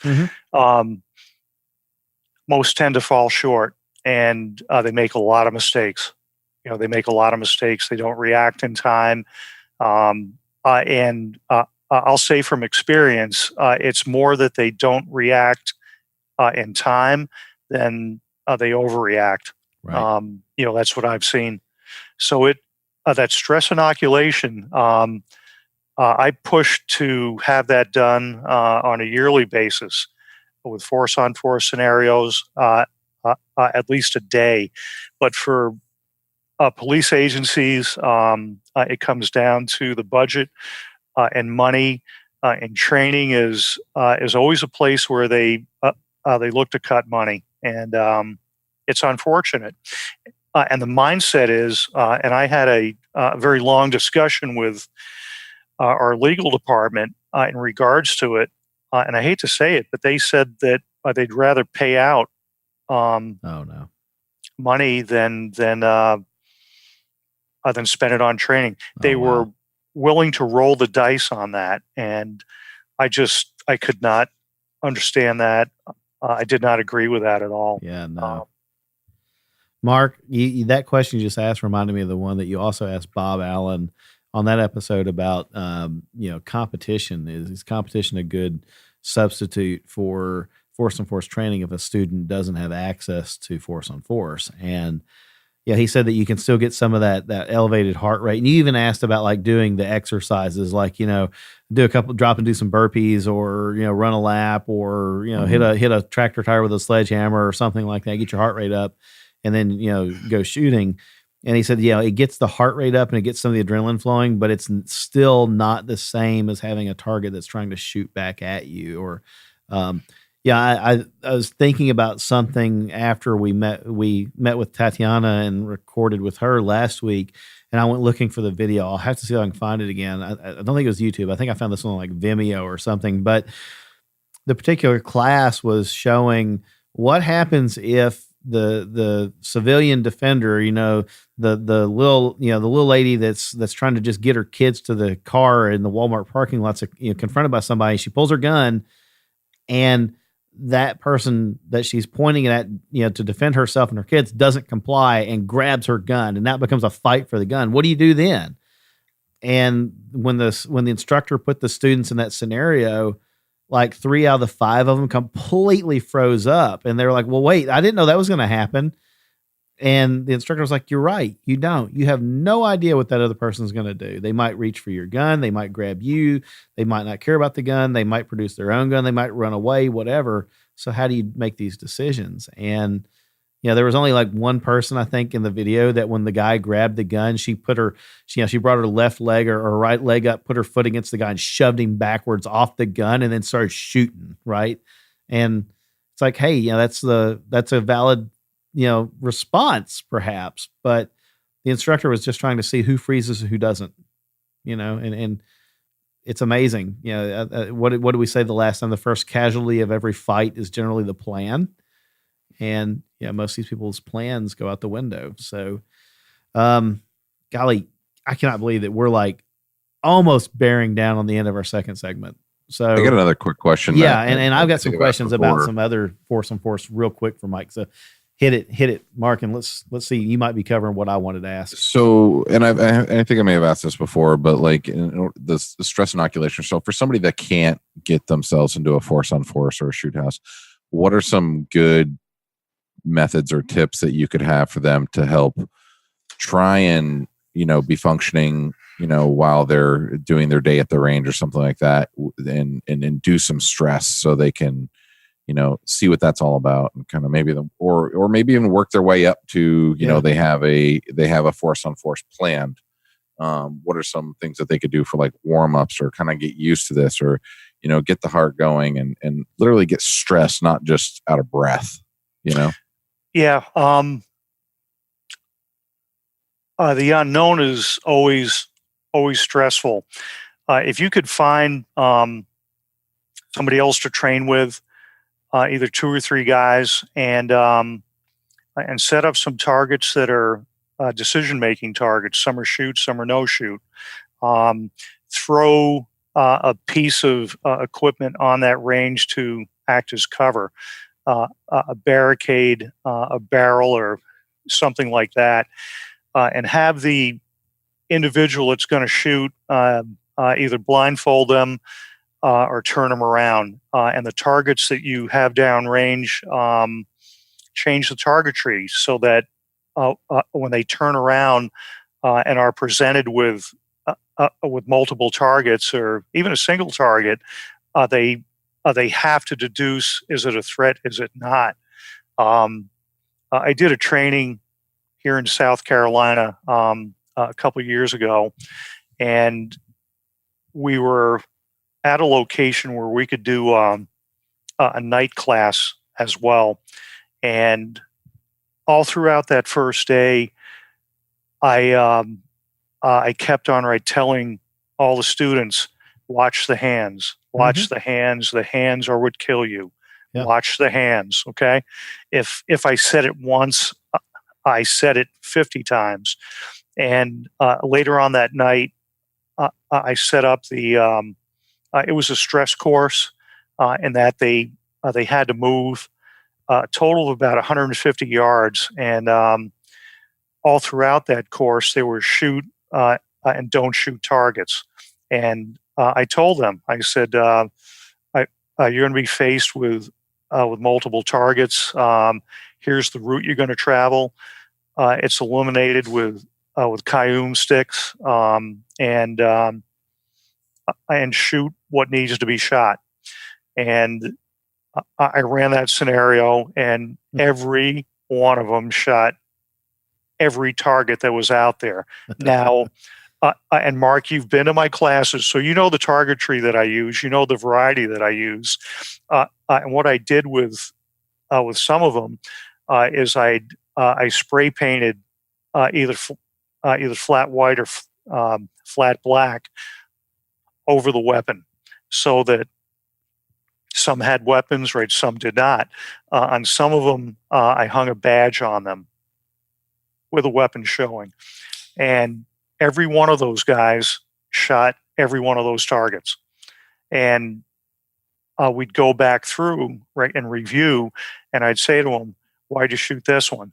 most tend to fall short, and they make a lot of mistakes. They don't react in time, and I'll say from experience, it's more that they don't react in time than they overreact. Right. That's what I've seen. So that stress inoculation, I push to have that done on a yearly basis with force on force scenarios, at least a day. But for police agencies, it comes down to the budget and money. And training is always a place where they look to cut money, and it's unfortunate. And the mindset is, and I had a very long discussion with our legal department in regards to it, and I hate to say it, but they said that they'd rather pay out money than spend it on training. They were willing to roll the dice on that, and I could not understand that. I did not agree with that at all. Yeah, no. Mark, that question you just asked reminded me of the one that you also asked Bob Allen on that episode about competition. Is competition a good substitute for force on force training if a student doesn't have access to force on force? And yeah, he said that you can still get some of that elevated heart rate. And you even asked about like doing the exercises, like, do a couple, drop and do some burpees, or, run a lap, or, hit a tractor tire with a sledgehammer or something like that, get your heart rate up, and then, go shooting. And he said, it gets the heart rate up and it gets some of the adrenaline flowing, but it's still not the same as having a target that's trying to shoot back at you. Or, I was thinking about something after we met with Tatiana and recorded with her last week, and I went looking for the video. I'll have to see if I can find it again. I don't think it was YouTube. I think I found this one on like Vimeo or something, but the particular class was showing what happens if the civilian defender, the little lady that's trying to just get her kids to the car in the Walmart parking lots, confronted by somebody, she pulls her gun, and that person that she's pointing it at, to defend herself and her kids doesn't comply and grabs her gun, and that becomes a fight for the gun. What do you do then? And when the instructor put the students in that scenario, like 3 out of the 5 of them completely froze up, and they were like, well, wait, I didn't know that was going to happen. And the instructor was like, you're right. You have no idea what that other person's going to do. They might reach for your gun. They might grab you. They might not care about the gun. They might produce their own gun. They might run away, whatever. So how do you make these decisions? And, there was only like one person, I think, in the video that when the guy grabbed the gun, she brought her left leg or her right leg up, put her foot against the guy and shoved him backwards off the gun and then started shooting. Right. And it's like, hey, that's a valid, response perhaps, but the instructor was just trying to see who freezes and who doesn't, and it's amazing. What do we say the last time? The first casualty of every fight is generally the plan. And most of these people's plans go out the window. So, golly, I cannot believe that we're like almost bearing down on the end of our second segment. So I got another quick question. Yeah. And I've got some questions about some other force on force real quick for Mike. So hit it, Mark. And let's see, you might be covering what I wanted to ask. So, and I think I may have asked this before, but like the stress inoculation. So for somebody that can't get themselves into a force on force or a shoot house, what are some good methods or tips that you could have for them to help try and be functioning while they're doing their day at the range or something like that, and induce some stress so they can see what that's all about, and kind of maybe or maybe even work their way up to they have a force on force planned. What are some things that they could do for like warm-ups or kind of get used to this, or get the heart going and literally get stressed, not just out of breath. Yeah. The unknown is always stressful. If you could find somebody else to train with, either 2 or 3 guys, and set up some targets that are decision-making targets. Some are shoot, some are no shoot. Throw a piece of equipment on that range to act as cover. A barricade, a barrel, or something like that, and have the individual that's going to shoot either blindfold them or turn them around. And the targets that you have downrange, change the targetry so that when they turn around and are presented with multiple targets or even a single target, they have to deduce, is it a threat, is it not? I did a training here in South Carolina a couple of years ago, and we were at a location where we could do a night class as well. And all throughout that first day, I kept on telling all the students, watch the hands. Watch the hands. The hands are what kill you. Yeah. Watch the hands. Okay. If I said it once, I said it 50 times. And later on that night, I set up the. It was a stress course, in that they had to move a total of about 150 yards, and all throughout that course, they were shoot and don't shoot targets. And I told them, I said, you're going to be faced with multiple targets. Here's the route you're going to travel. It's illuminated with Contiuum sticks, and shoot what needs to be shot. And I ran that scenario, and every one of them shot every target that was out there. Now, and Mark, you've been to my classes, so you know the targetry that I use. You know the variety that I use. And what I did with some of them is I spray painted either flat white or flat black over the weapon, so that Some had weapons, right? Some did not. On some of them, I hung a badge on them with a weapon showing. And every one of those guys shot every one of those targets. And we'd go back through, right, and review, and I'd say to him, "Why'd you shoot this one?"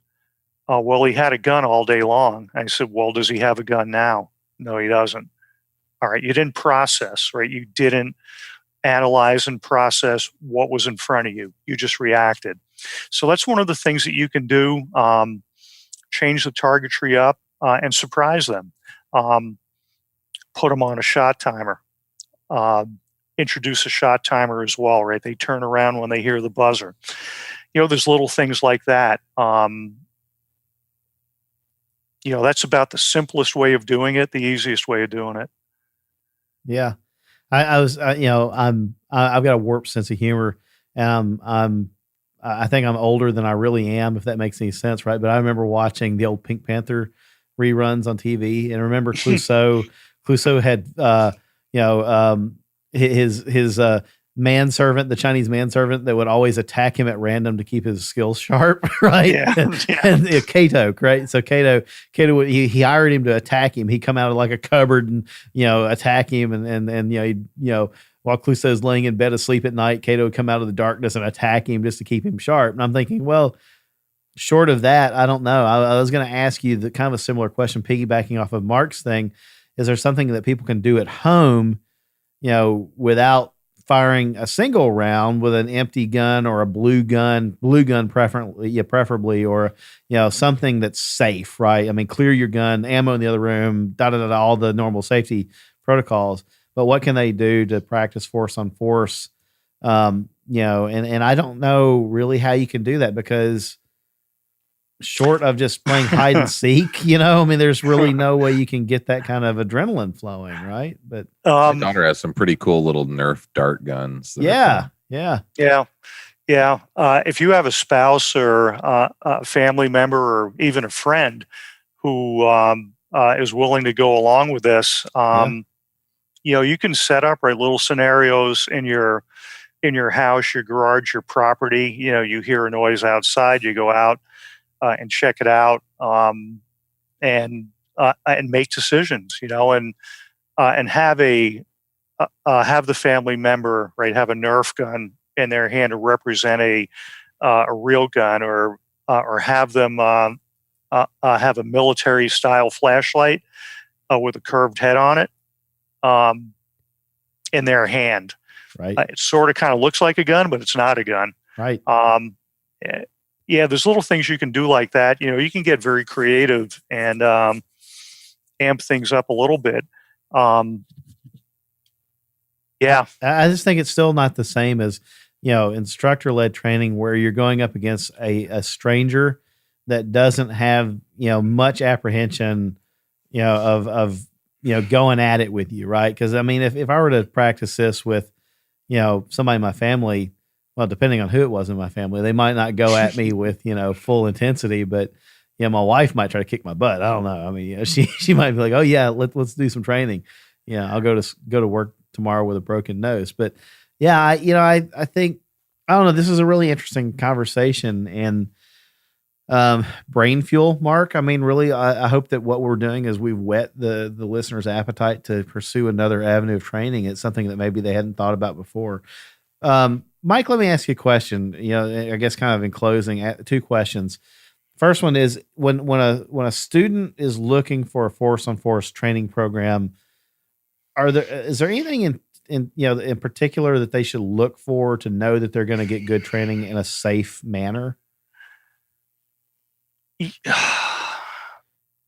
Well, he had a gun all day long. I said, "Well, does he have a gun now?" "No, he doesn't." All right, you didn't process, right? You didn't analyze and process what was in front of you. You just reacted. So that's one of the things that you can do. Change the targetry up and surprise them. Put them on a shot timer. Introduce a shot timer as well, right? They turn around when they hear the buzzer. There's little things like that. That's about the simplest way of doing it, the easiest way of doing it. Yeah. I've got a warped sense of humor, and I think I'm older than I really am, if that makes any sense, right? But I remember watching the old Pink Panther reruns on TV, and I remember Clouseau had, his manservant, the Chinese manservant that would always attack him at random to keep his skills sharp, right? Yeah. And Cato, right? So Cato, he hired him to attack him. He'd come out of like a cupboard and attack him, and while Clouseau's laying in bed asleep at night, Cato would come out of the darkness and attack him just to keep him sharp. And I'm thinking, well, short of that, I don't know. I was going to ask you the kind of a similar question, piggybacking off of Mark's thing. Is there something that people can do at home, without firing a single round with an empty gun or a blue gun preferably, or, something that's safe, right? I mean, clear your gun, ammo in the other room, all the normal safety protocols. But what can they do to practice force on force? And I don't know really how you can do that, because short of just playing hide and seek, there's really no way you can get that kind of adrenaline flowing, right? But my daughter has some pretty cool little Nerf dart guns. Yeah. If you have a spouse or a family member or even a friend who is willing to go along with this, you can set up little scenarios in your house, your garage, your property. You hear a noise outside, you go out and check it out, and make decisions. And have have the family member have a Nerf gun in their hand to represent a real gun, or have them have a military style flashlight with a curved head on it in their hand. Right. It sort of kind of looks like a gun, but it's not a gun. Right. There's little things you can do like that. You can get very creative and amp things up a little bit. I just think it's still not the same as, instructor-led training, where you're going up against a stranger that doesn't have, much apprehension, of going at it with you, right? Because, I mean, if I were to practice this with, somebody in my family, well, depending on who it was in my family, they might not go at me with, full intensity, but my wife might try to kick my butt. I don't know. I mean, she might be like, "Oh yeah, let's do some training." I'll go to work tomorrow with a broken nose. But yeah, I think, I don't know. This is a really interesting conversation and brain fuel, Mark. I mean, really, I hope that what we're doing is we've whet the listener's appetite to pursue another avenue of training. It's something that maybe they hadn't thought about before. Mike, let me ask you a question. I guess kind of in closing, 2 questions. First one is, when a student is looking for a force on force training program, is there anything in particular that they should look for to know that they're going to get good training in a safe manner?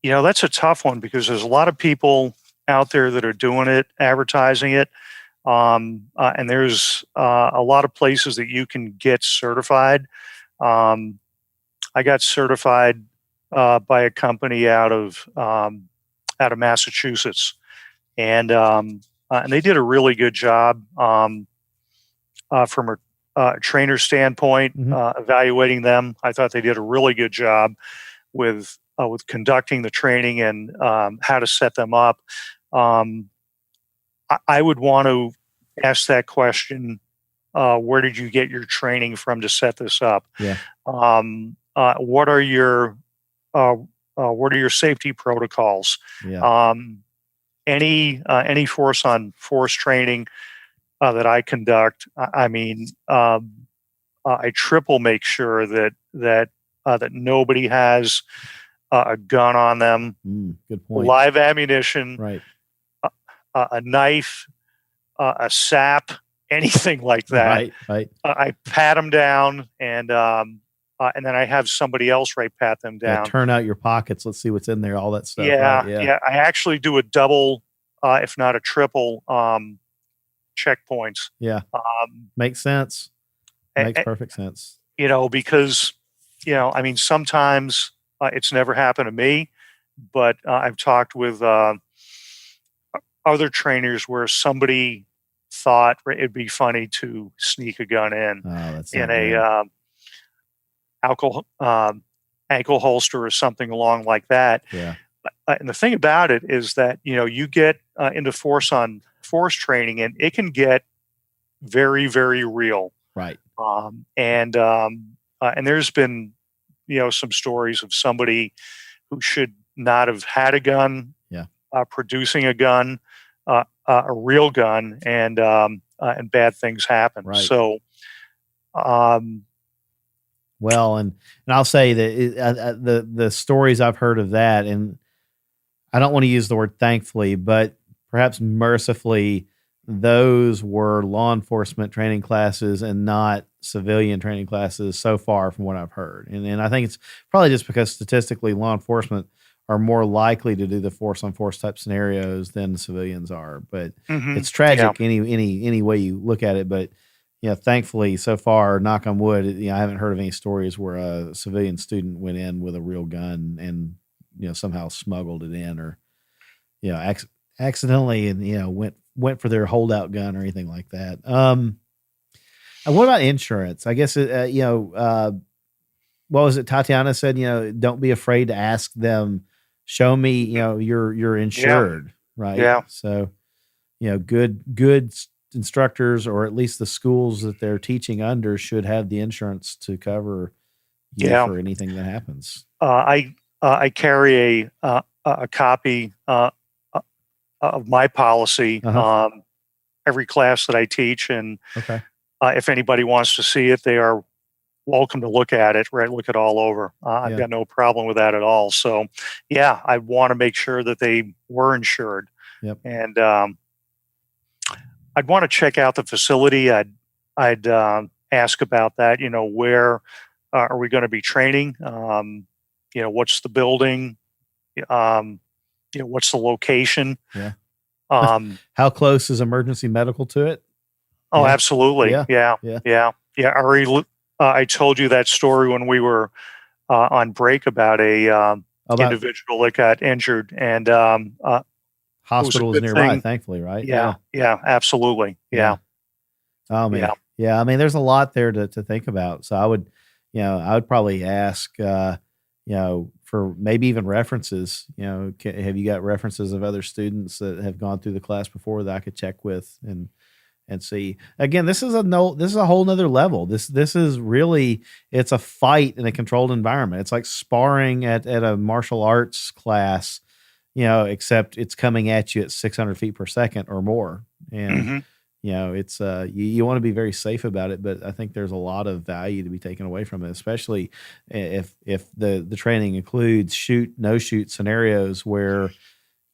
That's a tough one, because there's a lot of people out there that are doing it, advertising it. And there's a lot of places that you can get certified. I got certified by a company out of Massachusetts, and they did a really good job from a trainer standpoint. Evaluating them, I thought they did a really good job with conducting the training and how to set them up. I would want to ask that question where did you get your training from to set this up? Yeah. What are your safety protocols? Yeah. Any force on force training that I conduct, I triple make sure that nobody has a gun on them, good point. live ammunition, Right. A knife, a sap, anything like that. Right. I pat them down, and then I have somebody else pat them down. Yeah, turn out your pockets. Let's see what's in there. All that stuff. Yeah, right? Yeah. I actually do a double, if not a triple, checkpoints. Yeah. Makes sense. Makes perfect sense. Because sometimes it's never happened to me, but I've talked with other trainers where somebody thought it'd be funny to sneak a gun in a ankle holster or something along like that. Yeah. And the thing about it is that you get into force on force training, and it can get very, very real. Right. And there's been some stories of somebody who should not have had a gun, producing a gun, a real gun, and bad things happen. Right. So, well, and I'll say that the stories I've heard of that, and I don't want to use the word thankfully, but perhaps mercifully, those were law enforcement training classes and not civilian training classes so far from what I've heard. And I think it's probably just because statistically law enforcement are more likely to do the force on force type scenarios than the civilians are. But it's tragic any way you look at it. But thankfully so far, knock on wood, I haven't heard of any stories where a civilian student went in with a real gun and somehow smuggled it in, or accidentally and went for their holdout gun or anything like that. What about insurance? I guess what was it Tatiana said? Don't be afraid to ask them. Show me, you're insured, right? Yeah. So, good instructors, or at least the schools that they're teaching under, should have the insurance to cover you for anything that happens. I carry a copy of my policy every class that I teach, and if anybody wants to see it, they are welcome to look at it. Right, look it all over. I've got no problem with that at all. So, I want to make sure that they were insured, and I'd want to check out the facility. I'd ask about that. Where are we going to be training? What's the building? What's the location? Yeah. How close is emergency medical to it? Oh, absolutely. Yeah. I told you that story when we were on break about individual that got injured, and hospital was nearby, thankfully, right? Yeah, absolutely. Yeah. Oh man. Yeah. I mean, there's a lot there to think about. So I would probably ask, for maybe even references. Have you got references of other students that have gone through the class before that I could check with and see? Again, this is a whole nother level. This is really, it's a fight in a controlled environment. It's like sparring at a martial arts class, except it's coming at you at 600 feet per second or more. And it's you want to be very safe about it, but I think there's a lot of value to be taken away from it, especially if the training includes shoot, no shoot scenarios where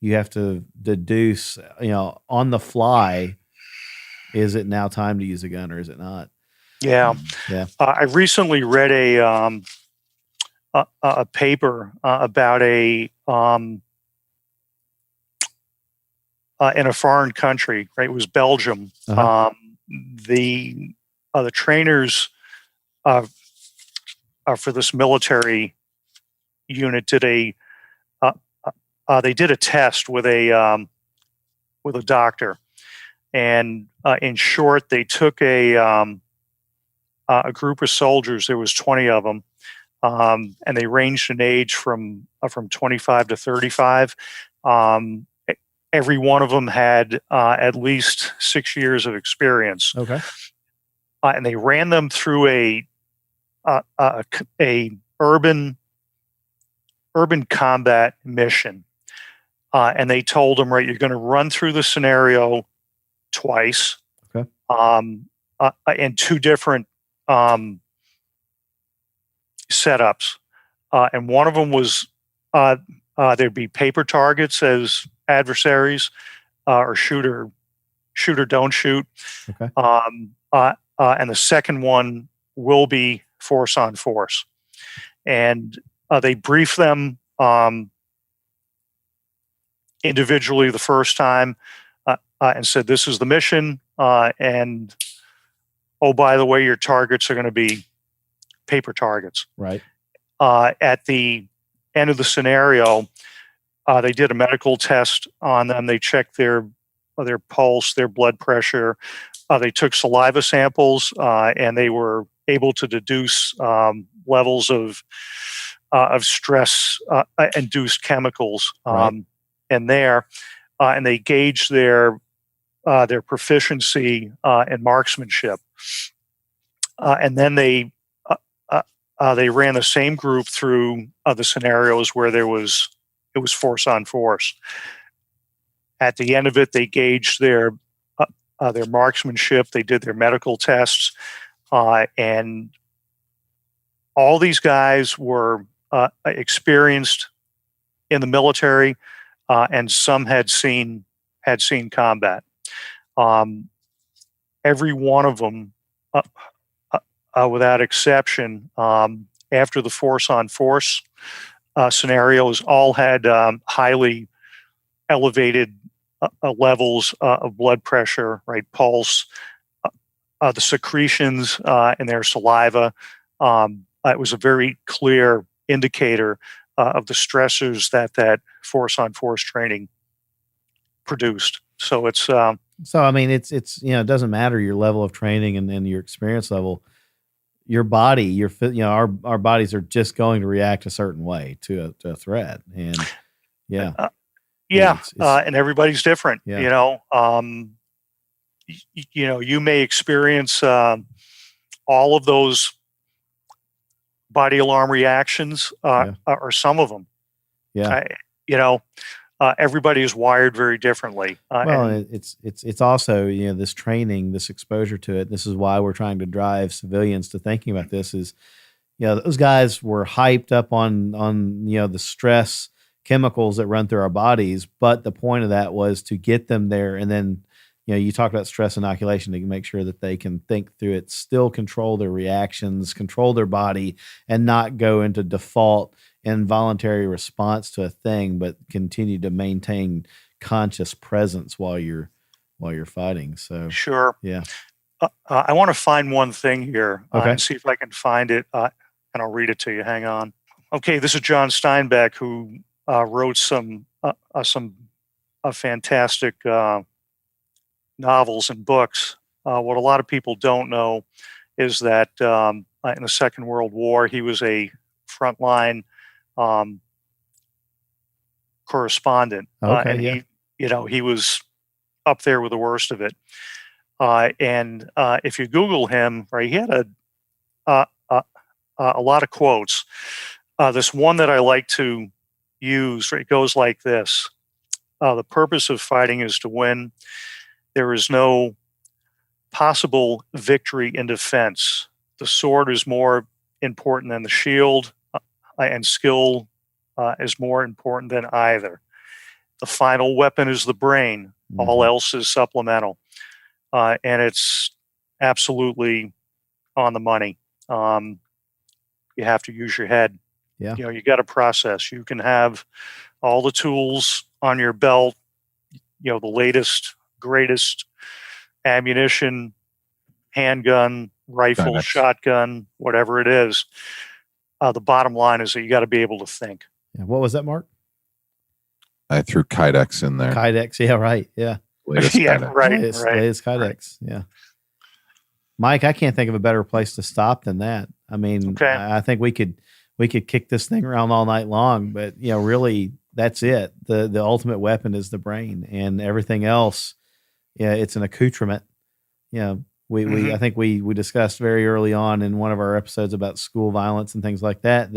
you have to deduce, on the fly, is it now time to use a gun or is it not? Yeah. I recently read a paper about in a foreign country, right? It was Belgium. The trainers for this military unit did they did a test with a doctor, and in short, they took a group of soldiers. There was 20 of them, and they ranged in age from 25 to 35. Every one of them had at least 6 years of experience. Okay. and they ran them through a urban combat mission. And they told them, right, you're going to run through the scenario twice, Okay. In two different setups. And one of them was there'd be paper targets as adversaries, or shooter, don't shoot. Okay. And the second one will be force on force. And they brief them individually the first time, and said, this is the mission, and oh, by the way, your targets are going to be paper targets. Right. At the end of the scenario, they did a medical test on them. They checked their pulse, their blood pressure. They took saliva samples, and they were able to deduce levels of stress induced chemicals in there, and they gauged their proficiency in marksmanship, and then they ran the same group through the scenarios where it was force on force. At the end of it, they gauged their marksmanship. They did their medical tests, and all these guys were experienced in the military, and some had seen combat. Every one of them, without exception, after the force on force scenarios, all had highly elevated levels of blood pressure, right, pulse, the secretions in their saliva. It was a very clear indicator of the stressors that force on force training produced. So it's so I mean, it's it doesn't matter your level of training and your experience level. Your body, our bodies are just going to react a certain way to a threat, and and everybody's different. Yeah. You may experience all of those body alarm reactions, or some of them. Everybody is wired very differently. It's also, this training, this exposure to it. This is why we're trying to drive civilians to thinking about this. Is those guys were hyped up on the stress chemicals that run through our bodies, but the point of that was to get them there, and then you talk about stress inoculation to make sure that they can think through it, still control their reactions, control their body, and not go into default involuntary response to a thing, but continue to maintain conscious presence while you're fighting. So sure. Yeah. I want to find one thing here, okay, and see if I can find it, and I'll read it to you. Hang on. Okay, this is John Steinbeck, who wrote some fantastic novels and books. What a lot of people don't know is that in the Second World War, he was a frontline correspondent. Okay, and he was up there with the worst of it. And if you Google him, right, he had a lot of quotes. This one that I like to use, right, goes like this: the purpose of fighting is to win. There is no possible victory in defense. The sword is more important than the shield, and skill is more important than either. The final weapon is the brain. Mm-hmm. All else is supplemental. And it's absolutely on the money. You have to use your head. Yeah. You got to process. You can have all the tools on your belt, the latest, greatest ammunition, handgun, rifle, shotgun, whatever it is. The bottom line is that you got to be able to think. Yeah. What was that, Mark? I threw Kydex in there. Kydex, yeah, right, yeah. Yeah, right. Latest Kydex, yeah. Mike, I can't think of a better place to stop than that. I mean, I think we could kick this thing around all night long, but really, that's it. The ultimate weapon is the brain, and everything else, it's an accoutrement. I think we discussed very early on in one of our episodes about school violence and things like that,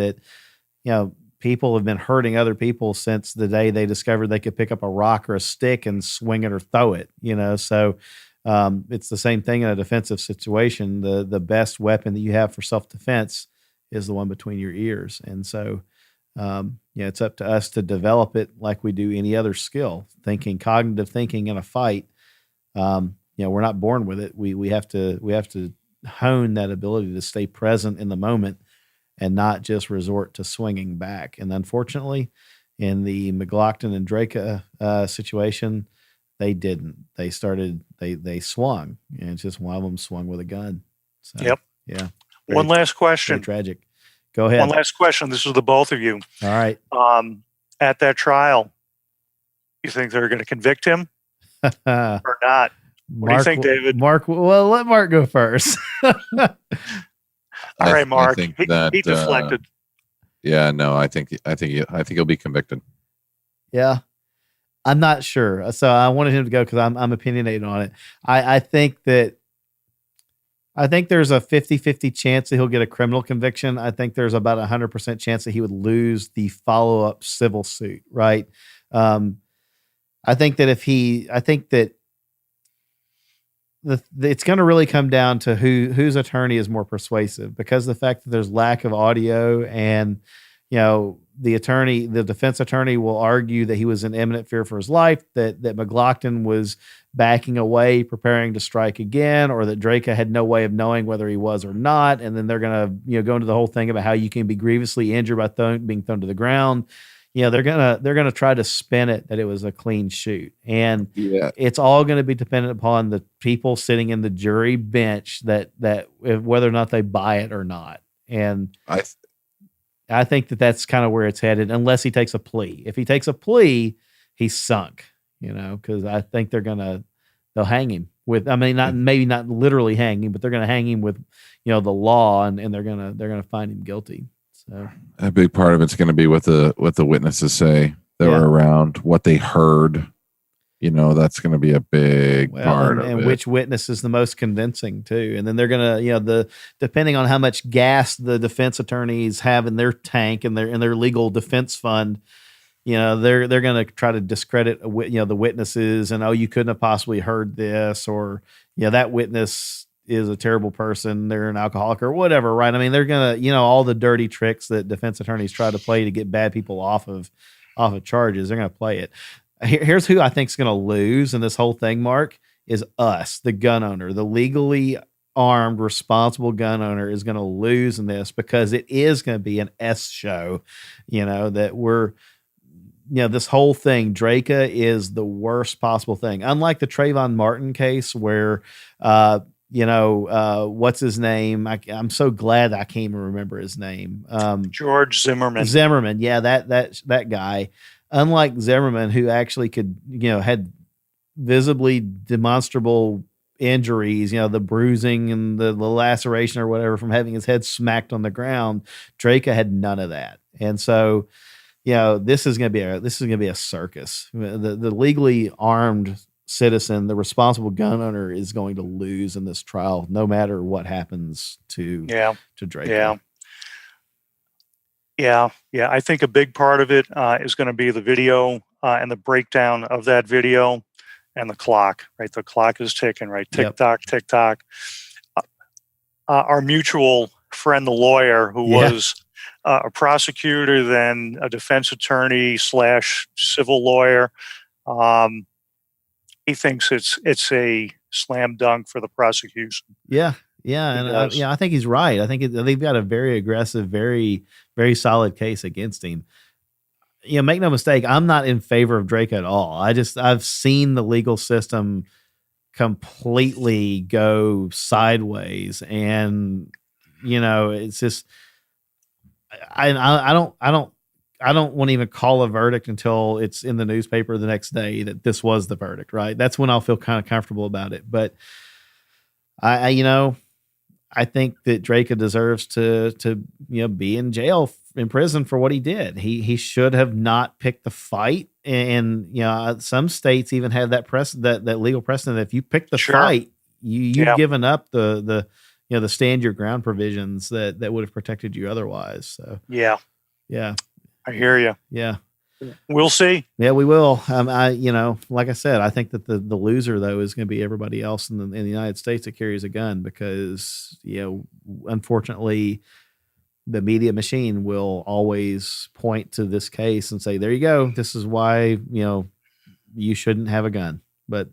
people have been hurting other people since the day they discovered they could pick up a rock or a stick and swing it or throw it, So it's the same thing in a defensive situation. The best weapon that you have for self-defense is the one between your ears. And so, it's up to us to develop it like we do any other skill, cognitive thinking in a fight. We're not born with it. We have to hone that ability to stay present in the moment and not just resort to swinging back. And unfortunately, in the McGlockton and Drejka situation, they didn't. They swung, and it's just one of them swung with a gun. So, yep. Yeah. One last question. Very tragic. Go ahead. One last question. This is the both of you. All right. At that trial, you think they're going to convict him or not? What do you think, David? Well, let Mark go first. All right, Mark. He deflected. I think he'll be convicted. Yeah, I'm not sure. So I wanted him to go because I'm opinionated on it. I think there's a 50-50 chance that he'll get a criminal conviction. I think there's about 100% chance that he would lose the follow-up civil suit. Right. I think that it's going to really come down to whose attorney is more persuasive, because the fact that there's lack of audio, and the defense attorney will argue that he was in imminent fear for his life, that McGlockton was backing away, preparing to strike again, or that Drejka had no way of knowing whether he was or not. And then they're going to go into the whole thing about how you can be grievously injured by being thrown to the ground. They're gonna try to spin it that it was a clean shoot, and it's all going to be dependent upon the people sitting in the jury bench that whether or not they buy it or not. And I think that that's kind of where it's headed, unless he takes a plea. If he takes a plea, he's sunk. Because I think they'll hang him with. I mean, maybe not literally hang him, but they're going to hang him with the law, and they're gonna find him guilty. So a big part of it's going to be what the witnesses say that were around, what they heard. That's going to be a big part of it. And which witness is the most convincing too. And then they're going to, depending on how much gas the defense attorneys have in their tank and their legal defense fund, they're going to try to discredit the witnesses, and you couldn't have possibly heard this, or that witness is a terrible person, they're an alcoholic or whatever, right? I mean, they're gonna, all the dirty tricks that defense attorneys try to play to get bad people off of charges, they're gonna play it. Here's who I think is gonna lose in this whole thing, Mark, is us, the gun owner, the legally armed, responsible gun owner is gonna lose in this, because it is gonna be an S show, that we're, this whole thing, Drejka is the worst possible thing. Unlike the Trayvon Martin case where, what's his name? I'm so glad I can't even remember his name. George Zimmerman. Zimmerman. Yeah. That guy, unlike Zimmerman, who actually could, had visibly demonstrable injuries, the bruising and the laceration or whatever from having his head smacked on the ground. Drejka had none of that. And so, this is going to be a circus. The legally armed citizen, the responsible gun owner, is going to lose in this trial, no matter what happens to Drejka. Yeah. I think a big part of it is going to be the video and the breakdown of that video and the clock. Right, the clock is ticking. Right, tick tock, tick tock. Our mutual friend, the lawyer, who was a prosecutor, then a defense attorney / civil lawyer. He thinks it's a slam dunk for the prosecution. Yeah, and I think he's right. I think they've got a very aggressive, very, very solid case against him. Make no mistake, I'm not in favor of Drejka at all. I've seen the legal system completely go sideways, and it's just I don't want to even call a verdict until it's in the newspaper the next day that this was the verdict, right? That's when I'll feel kind of comfortable about it. But I think that Drejka deserves to be in jail, in prison for what he did. He should have not picked the fight. And some states even have that legal precedent. If you pick the fight, you've given up the stand your ground provisions that would have protected you otherwise. So yeah, I hear you. Yeah. We'll see. Yeah, we will. Like I said, I think that the loser though is going to be everybody else in the United States that carries a gun, because unfortunately, the media machine will always point to this case and say, "There you go. This is why you shouldn't have a gun." But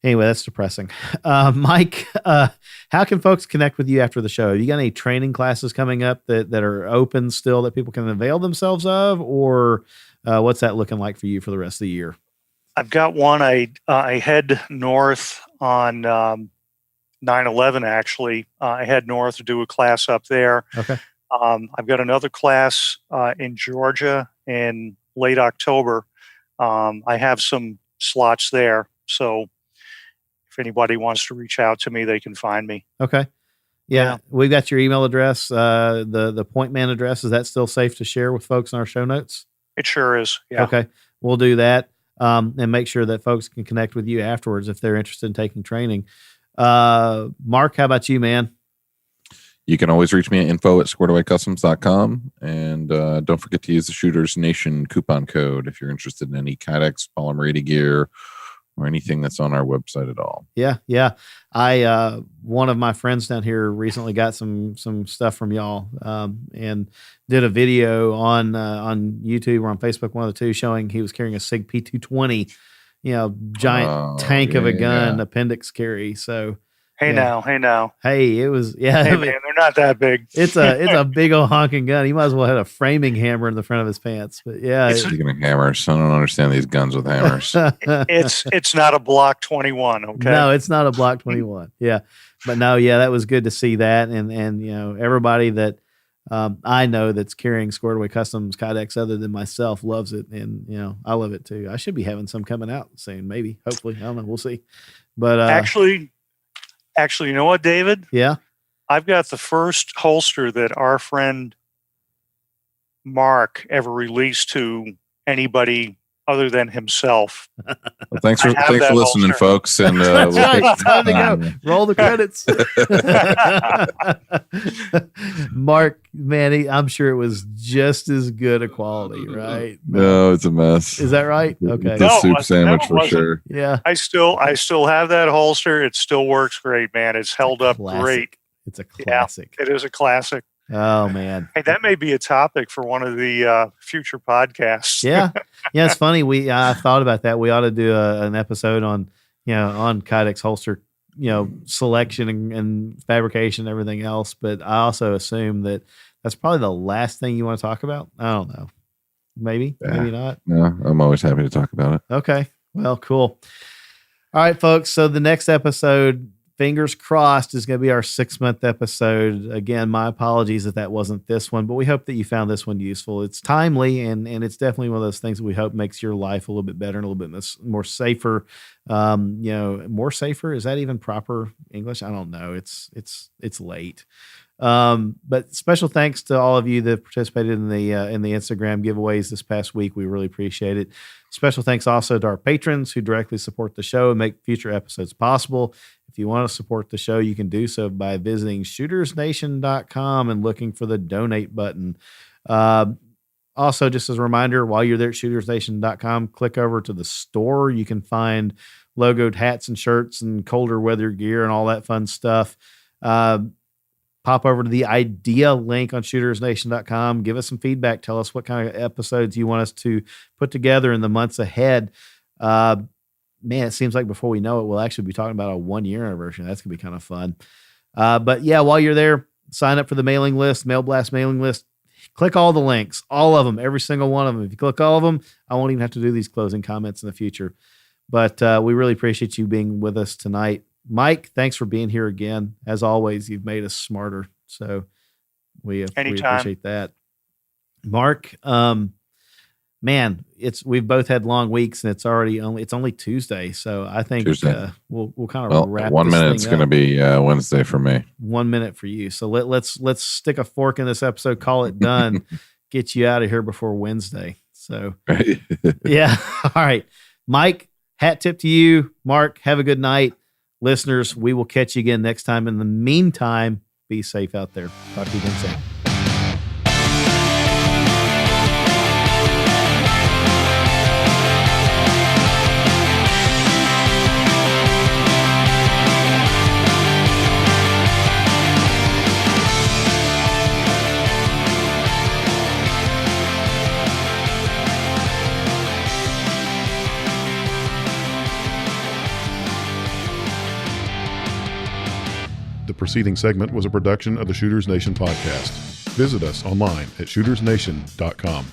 anyway, that's depressing. Mike, how can folks connect with you after the show? Have you got any training classes coming up that are open still that people can avail themselves of, or what's that looking like for you for the rest of the year? I've got one. I head north on 9/11. Actually, I head north to do a class up there. Okay. I've got another class in Georgia in late October. I have some slots there, so if anybody wants to reach out to me, they can find me. Okay. Yeah. We've got your email address, the point man address. Is that still safe to share with folks in our show notes? It sure is. Yeah. Okay. We'll do that. And make sure that folks can connect with you afterwards if they're interested in taking training. Mark, how about you, man? You can always reach me at info@squaredawaycustoms.com. And don't forget to use the Shooters Nation coupon code if you're interested in any Kydex, polymer 80 gear, or anything that's on our website at all. Yeah. I one of my friends down here recently got some stuff from y'all, and did a video on YouTube or on Facebook, one of the two, showing he was carrying a SIG P220, giant tank of a gun, appendix carry. So Hey now. Hey, it was Hey man, they're not that big. It's a big old honking gun. He might as well have a framing hammer in the front of his pants. But yeah, speaking of hammers, I don't understand these guns with hammers. It's not a Block 21. Okay. No, it's not a Block 21. Yeah, but no, yeah, that was good to see that, and everybody that I know that's carrying Squared Away Customs Kydex other than myself loves it, and I love it too. I should be having some coming out soon, maybe, hopefully. I don't know. We'll see. But Actually, you know what, David? Yeah. I've got the first holster that our friend Mark ever released to anybody other than himself. Well, thanks for listening, holster, folks. And that's right. It's time to go. Roll the credits. Mark, man, I'm sure it was just as good a quality, right? No, it's a mess. Is that right? Okay. It's a soup sandwich for sure. Yeah. I still have that holster. It still works great, man. It's held up great. It's a classic. Yeah, it is a classic. Oh man. Hey, that may be a topic for one of the future podcasts. Yeah. It's funny. I thought about that. We ought to do an episode on Kydex holster, selection and fabrication and everything else. But I also assume that that's probably the last thing you want to talk about. I don't know. Maybe not. No, I'm always happy to talk about it. Okay. Well, cool. All right, folks. So the next episode, fingers crossed, is going to be our 6-month episode. Again, my apologies that wasn't this one, but we hope that you found this one useful. It's timely, and it's definitely one of those things that we hope makes your life a little bit better and a little bit more safer. More safer. Is that even proper English? I don't know. It's late. But special thanks to all of you that participated in the Instagram giveaways this past week. We really appreciate it. Special thanks also to our patrons who directly support the show and make future episodes possible. If you want to support the show, you can do so by visiting shootersnation.com and looking for the donate button. Also, just as a reminder, while you're there at shootersnation.com, click over to the store. You can find logoed hats and shirts and colder weather gear and all that fun stuff. Pop over to the idea link on shootersnation.com. Give us some feedback. Tell us what kind of episodes you want us to put together in the months ahead. Man, it seems like before we know it, we'll actually be talking about a 1-year anniversary. That's going to be kind of fun. But yeah, while you're there, sign up for the mailing list, Mail Blast mailing list. Click all the links, all of them, every single one of them. If you click all of them, I won't even have to do these closing comments in the future. But we really appreciate you being with us tonight. Mike, thanks for being here again. As always, you've made us smarter. So we appreciate that. Mark, man, we've both had long weeks, and it's only Tuesday. So I think we'll kind of wrap. 1 minute it's going to be Wednesday for me. 1 minute for you. So let's stick a fork in this episode. Call it done. Get you out of here before Wednesday. So yeah. All right, Mike. Hat tip to you, Mark. Have a good night. Listeners, we will catch you again next time. In the meantime, be safe out there. Talk to you again soon. The preceding segment was a production of the Shooters Nation podcast. Visit us online at shootersnation.com.